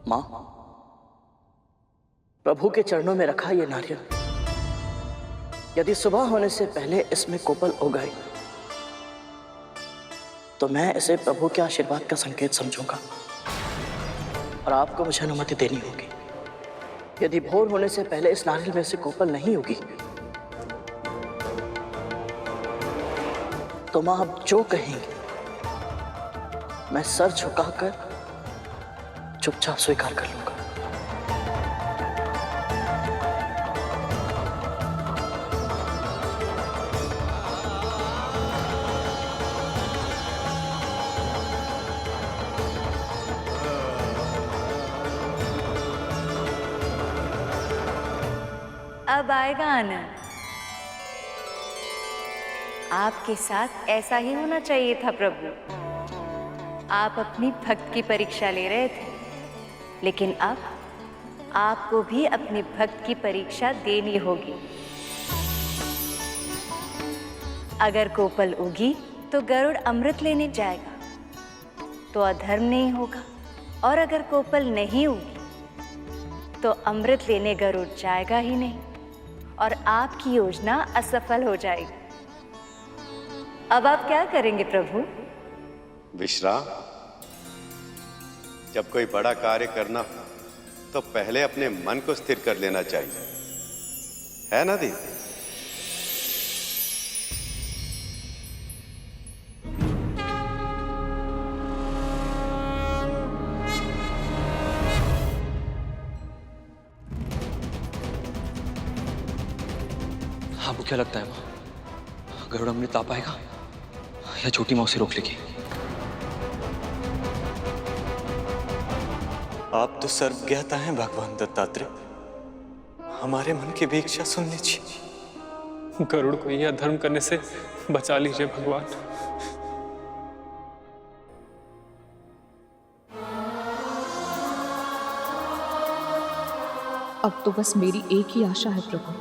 मां, प्रभु के चरणों में रखा ये नारियल यदि सुबह होने से पहले इसमें कोपल उगाई तो मैं इसे प्रभु के आशीर्वाद का संकेत समझूंगा और आपको मुझे अनुमति देनी होगी। यदि भोर होने से पहले इस नारियल में से कोपल नहीं होगी तो मां आप जो कहेंगे मैं सर झुकाकर चुपचाप स्वीकार कर लूंगा। अब आएगा आनंद। आपके साथ ऐसा ही होना चाहिए था प्रभु। आप अपनी भक्त की परीक्षा ले रहे थे, लेकिन अब आपको भी अपने भक्त की परीक्षा देनी होगी। अगर कोपल उगी तो गरुड़ अमृत लेने जाएगा तो अधर्म नहीं होगा, और अगर कोपल नहीं उगी तो अमृत लेने गरुड़ जाएगा ही नहीं और आपकी योजना असफल हो जाएगी। अब आप क्या करेंगे प्रभु? विश्राम। जब कोई बड़ा कार्य करना हो तो पहले अपने मन को स्थिर कर लेना चाहिए, है ना दी? आपको क्या लगता है माँ, गरुड़ अमृत आ पाएगा या छोटी माँ उसे रोक लेगी? आप तो सर्वज्ञाता हैं भगवान दत्तात्रेय, हमारे मन की भी इच्छा सुन लीजिए। गरुड़ को यह अधर्म करने से बचा लीजिए भगवान। अब तो बस मेरी एक ही आशा है प्रभु,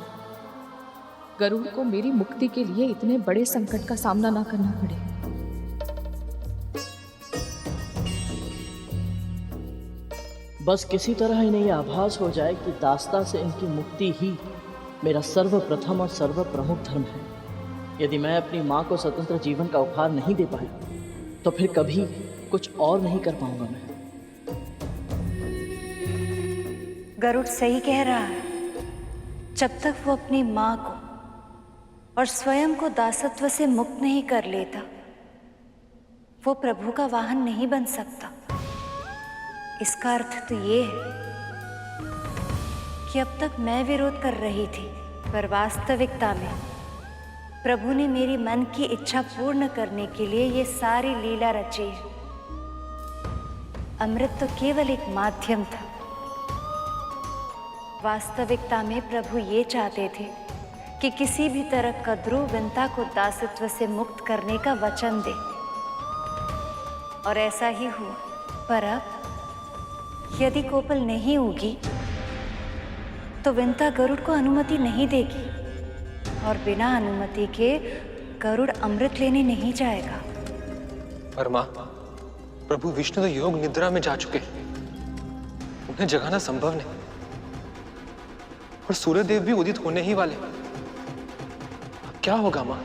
गरुड़ को मेरी मुक्ति के लिए इतने बड़े संकट का सामना ना करना पड़े। बस किसी तरह इन्हें यह आभास हो जाए कि दास्ता से इनकी मुक्ति ही मेरा सर्वप्रथम और सर्व प्रमुख धर्म है। यदि मैं अपनी माँ को स्वतंत्र जीवन का उपहार नहीं दे पाया तो फिर कभी कुछ और नहीं कर पाऊंगा मैं। गरुड़ सही कह रहा है। जब तक वो अपनी माँ को और स्वयं को दासत्व से मुक्त नहीं कर लेता, वो प्रभु का वाहन नहीं बन सकता। इसका अर्थ तो ये है कि अब तक मैं विरोध कर रही थी, पर वास्तविकता में प्रभु ने मेरी मन की इच्छा पूर्ण करने के लिए ये सारी लीला रची है। अमृत तो केवल एक माध्यम था। वास्तविकता में प्रभु ये चाहते थे कि किसी भी तरह कद्रू विंता को दासत्व से मुक्त करने का वचन दे, और ऐसा ही हुआ। पर अब यदि कोपल नहीं उगी तो विंता गरुड़ को अनुमति नहीं देगी, और बिना अनुमति के गरुड़ अमृत लेने नहीं जाएगा। पर माँ, प्रभु विष्णु तो योग निद्रा में जा चुके हैं, उन्हें जगाना संभव नहीं। और सूर्यदेव भी उदित होने ही वाले। अब क्या होगा मां?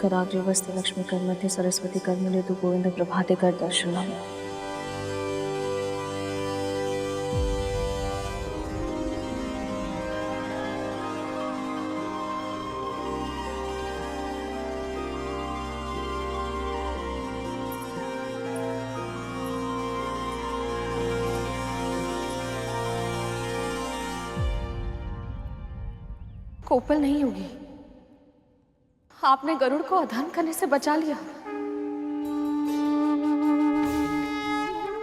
कराग्रे वस्ते लक्ष्मी कर मध्ये सरस्वती कर मिले तू गोविंद प्रभाते कर दर्शनम। कोपल नहीं होगी। आपने गरुड़ को अधर्म करने से बचा लिया।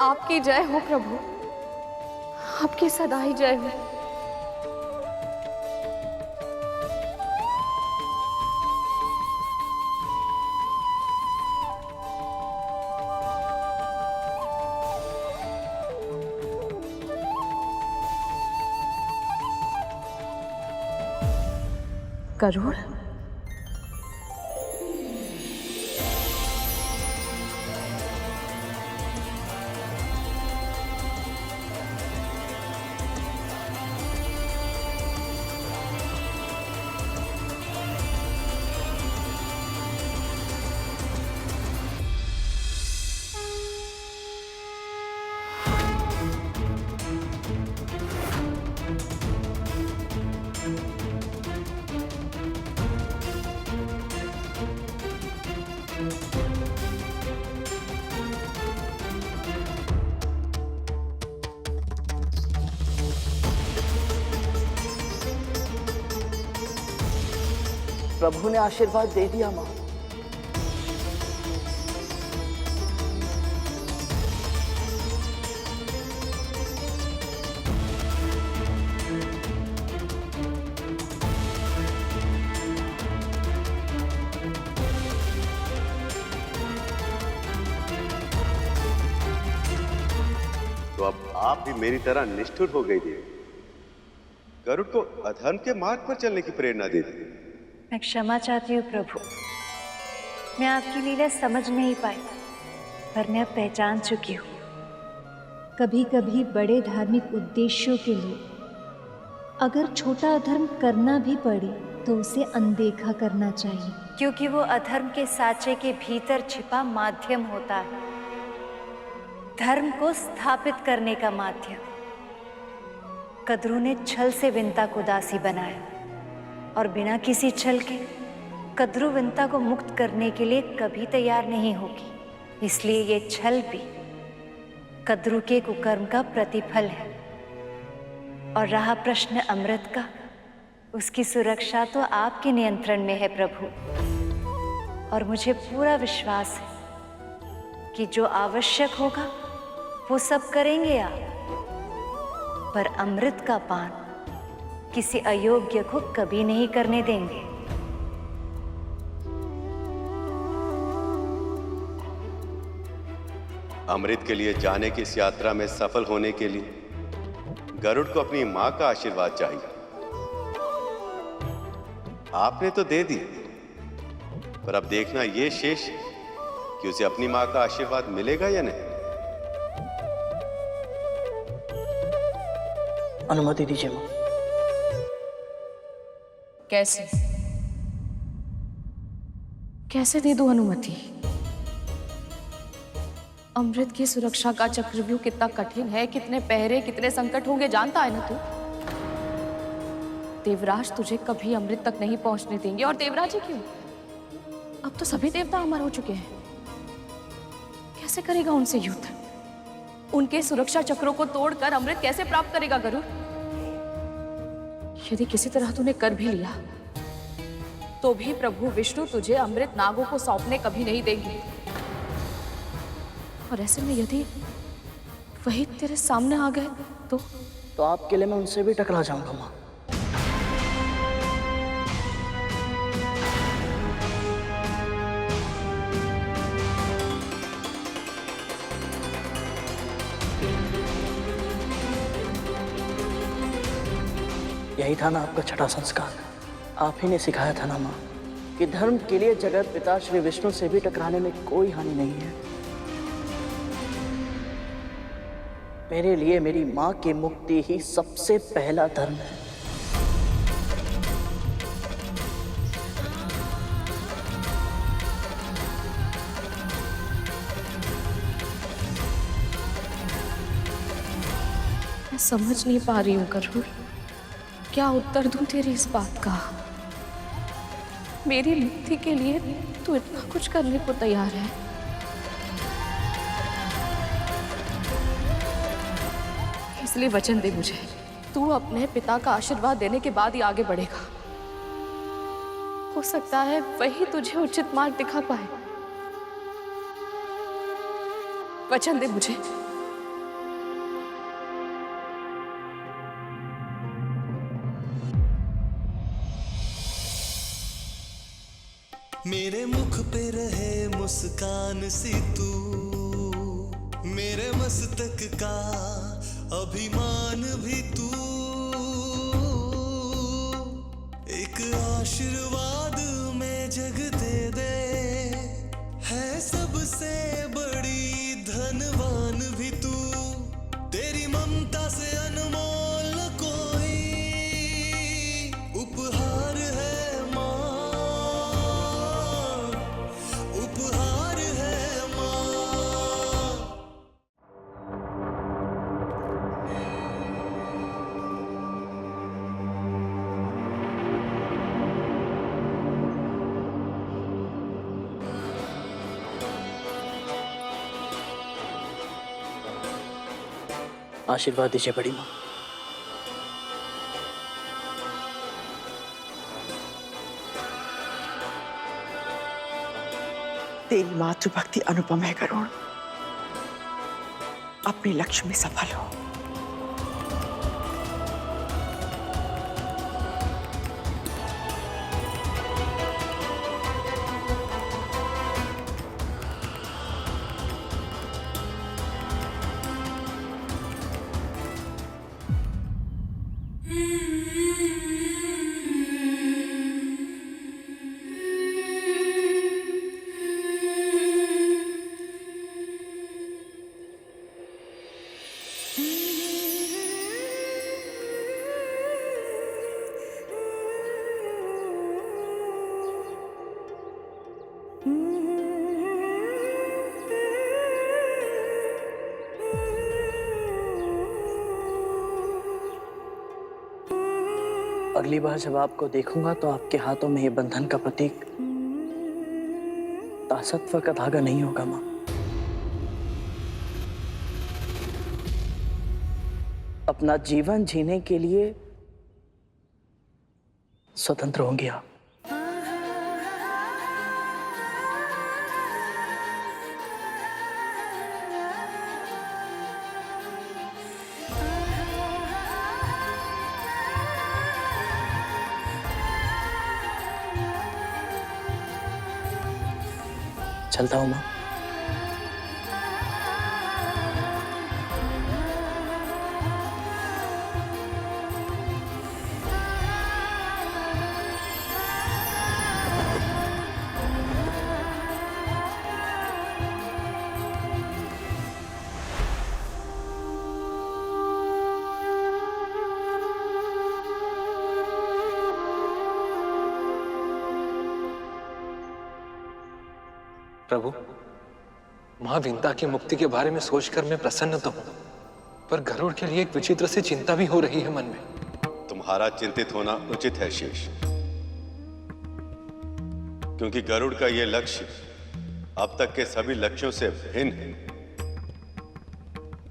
आपकी जय हो प्रभु, आपकी सदा ही जय हो। गरुड़, प्रभु ने आशीर्वाद दे दिया मां। तो अब आप भी मेरी तरह निष्ठुर हो गई देवी। गरुड़ को अधर्म के मार्ग पर चलने की प्रेरणा दे दी। मैं क्षमा चाहती हूँ प्रभु, मैं आपकी लीला समझ नहीं पाई, पर मैं अब पहचान चुकी हूँ। कभी कभी बड़े धार्मिक उद्देश्यों के लिए अगर छोटा अधर्म करना भी पड़े तो उसे अनदेखा करना चाहिए, क्योंकि वो अधर्म के साँचे के भीतर छिपा माध्यम होता है, धर्म को स्थापित करने का माध्यम। कद्रू ने छल से विंता को दासी बनाया और बिना किसी छल के कद्रू विंता को मुक्त करने के लिए कभी तैयार नहीं होगी। इसलिए ये छल भी कद्रू के कुकर्म का प्रतिफल है। और रहा प्रश्न अमृत का, उसकी सुरक्षा तो आपके नियंत्रण में है प्रभु, और मुझे पूरा विश्वास है कि जो आवश्यक होगा वो सब करेंगे आप। पर अमृत का पान किसी अयोग्य को कभी नहीं करने देंगे। अमृत के लिए जाने की इस यात्रा में सफल होने के लिए गरुड़ को अपनी मां का आशीर्वाद चाहिए। आपने तो दे दी, पर अब देखना यह शेष कि उसे अपनी मां का आशीर्वाद मिलेगा या नहीं। अनुमति दीजिए मां। कैसे कैसे दे दूं अनुमति? अमृत की सुरक्षा का चक्रव्यूह कितना कठिन है, कितने पहरे, कितने संकट होंगे जानता है ना तू। देवराज तुझे कभी अमृत तक नहीं पहुंचने देंगे। और देवराज ही क्यों, अब तो सभी देवता अमर हो चुके हैं। कैसे करेगा उनसे युद्ध? उनके सुरक्षा चक्रों को तोड़कर अमृत कैसे प्राप्त करेगा गरुड़? यदि किसी तरह तूने कर भी लिया तो भी प्रभु विष्णु तुझे अमृत नागों को सौंपने कभी नहीं देंगे। और ऐसे में यदि वही तेरे सामने आ गए तो आपके लिए मैं उनसे भी टकरा जाऊंगा मां। यही था ना आपका छठा संस्कार। आप ही ने सिखाया था ना माँ कि धर्म के लिए जगत पिता श्री विष्णु से भी टकराने में कोई हानि नहीं है। मेरे लिए मेरी माँ की मुक्ति ही सबसे पहला धर्म है। मैं समझ नहीं पा रही हूँ गरुड़, क्या उत्तर दूं तेरी इस बात का। मेरी मुक्ति के लिए तू इतना कुछ करने को तैयार है। इसलिए वचन दे मुझे, तू अपने पिता का आशीर्वाद देने के बाद ही आगे बढ़ेगा। हो सकता है वही तुझे उचित मार्ग दिखा पाए। वचन दे मुझे। मेरे मुख पे रहे मुस्कान सी तू, मेरे मस्तक का अभिमान भी तू, एक आशीर्वाद में जग दे दे, है सबसे बड़ी धनवान भी तू, तेरी ममता से अनमोल कोई उपहार है। आशीर्वाद दीजिए बड़ी माँ। तेरी मातृभक्ति अनुपम है गरुड़, अपने लक्ष्य में सफल हो। अगली बार जब आपको देखूंगा तो आपके हाथों में ये बंधन का प्रतीक दासत्व का धागा नहीं होगा मां। अपना जीवन जीने के लिए स्वतंत्र होंगे आप। चलता हूं मां। प्रभु, मां विंता की मुक्ति के बारे में सोचकर मैं प्रसन्न तो हूं, पर गरुड़ के लिए एक विचित्र सी चिंता भी हो रही है मन में। तुम्हारा चिंतित होना उचित है शेष, क्योंकि गरुड़ का यह लक्ष्य अब तक के सभी लक्ष्यों से भिन्न है।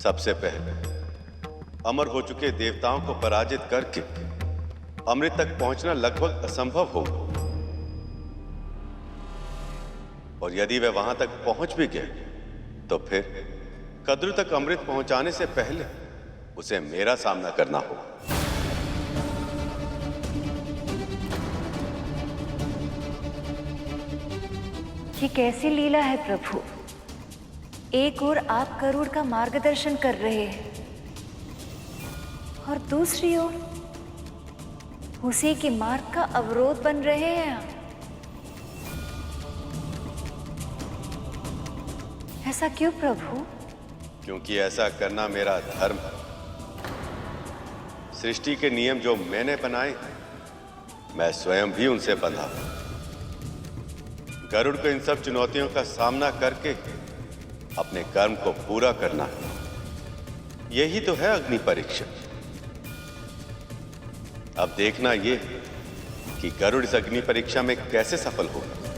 सबसे पहले अमर हो चुके देवताओं को पराजित करके अमृत तक पहुंचना लगभग असंभव होगा, और यदि वे वहां तक पहुंच भी गए तो फिर कद्रु तक अमृत पहुंचाने से पहले उसे मेरा सामना करना होगा। ये कैसी लीला है प्रभु। एक ओर आप गरुड़ का मार्गदर्शन कर रहे हैं और दूसरी ओर उसी के मार्ग का अवरोध बन रहे हैं आप। ऐसा क्यों प्रभु? क्योंकि ऐसा करना मेरा धर्म है। सृष्टि के नियम जो मैंने बनाए मैं स्वयं भी उनसे बंधा हूं। गरुड़ को इन सब चुनौतियों का सामना करके अपने कर्म को पूरा करना है। यही तो है अग्नि परीक्षा। अब देखना ये कि गरुड़ इस अग्नि परीक्षा में कैसे सफल होगा।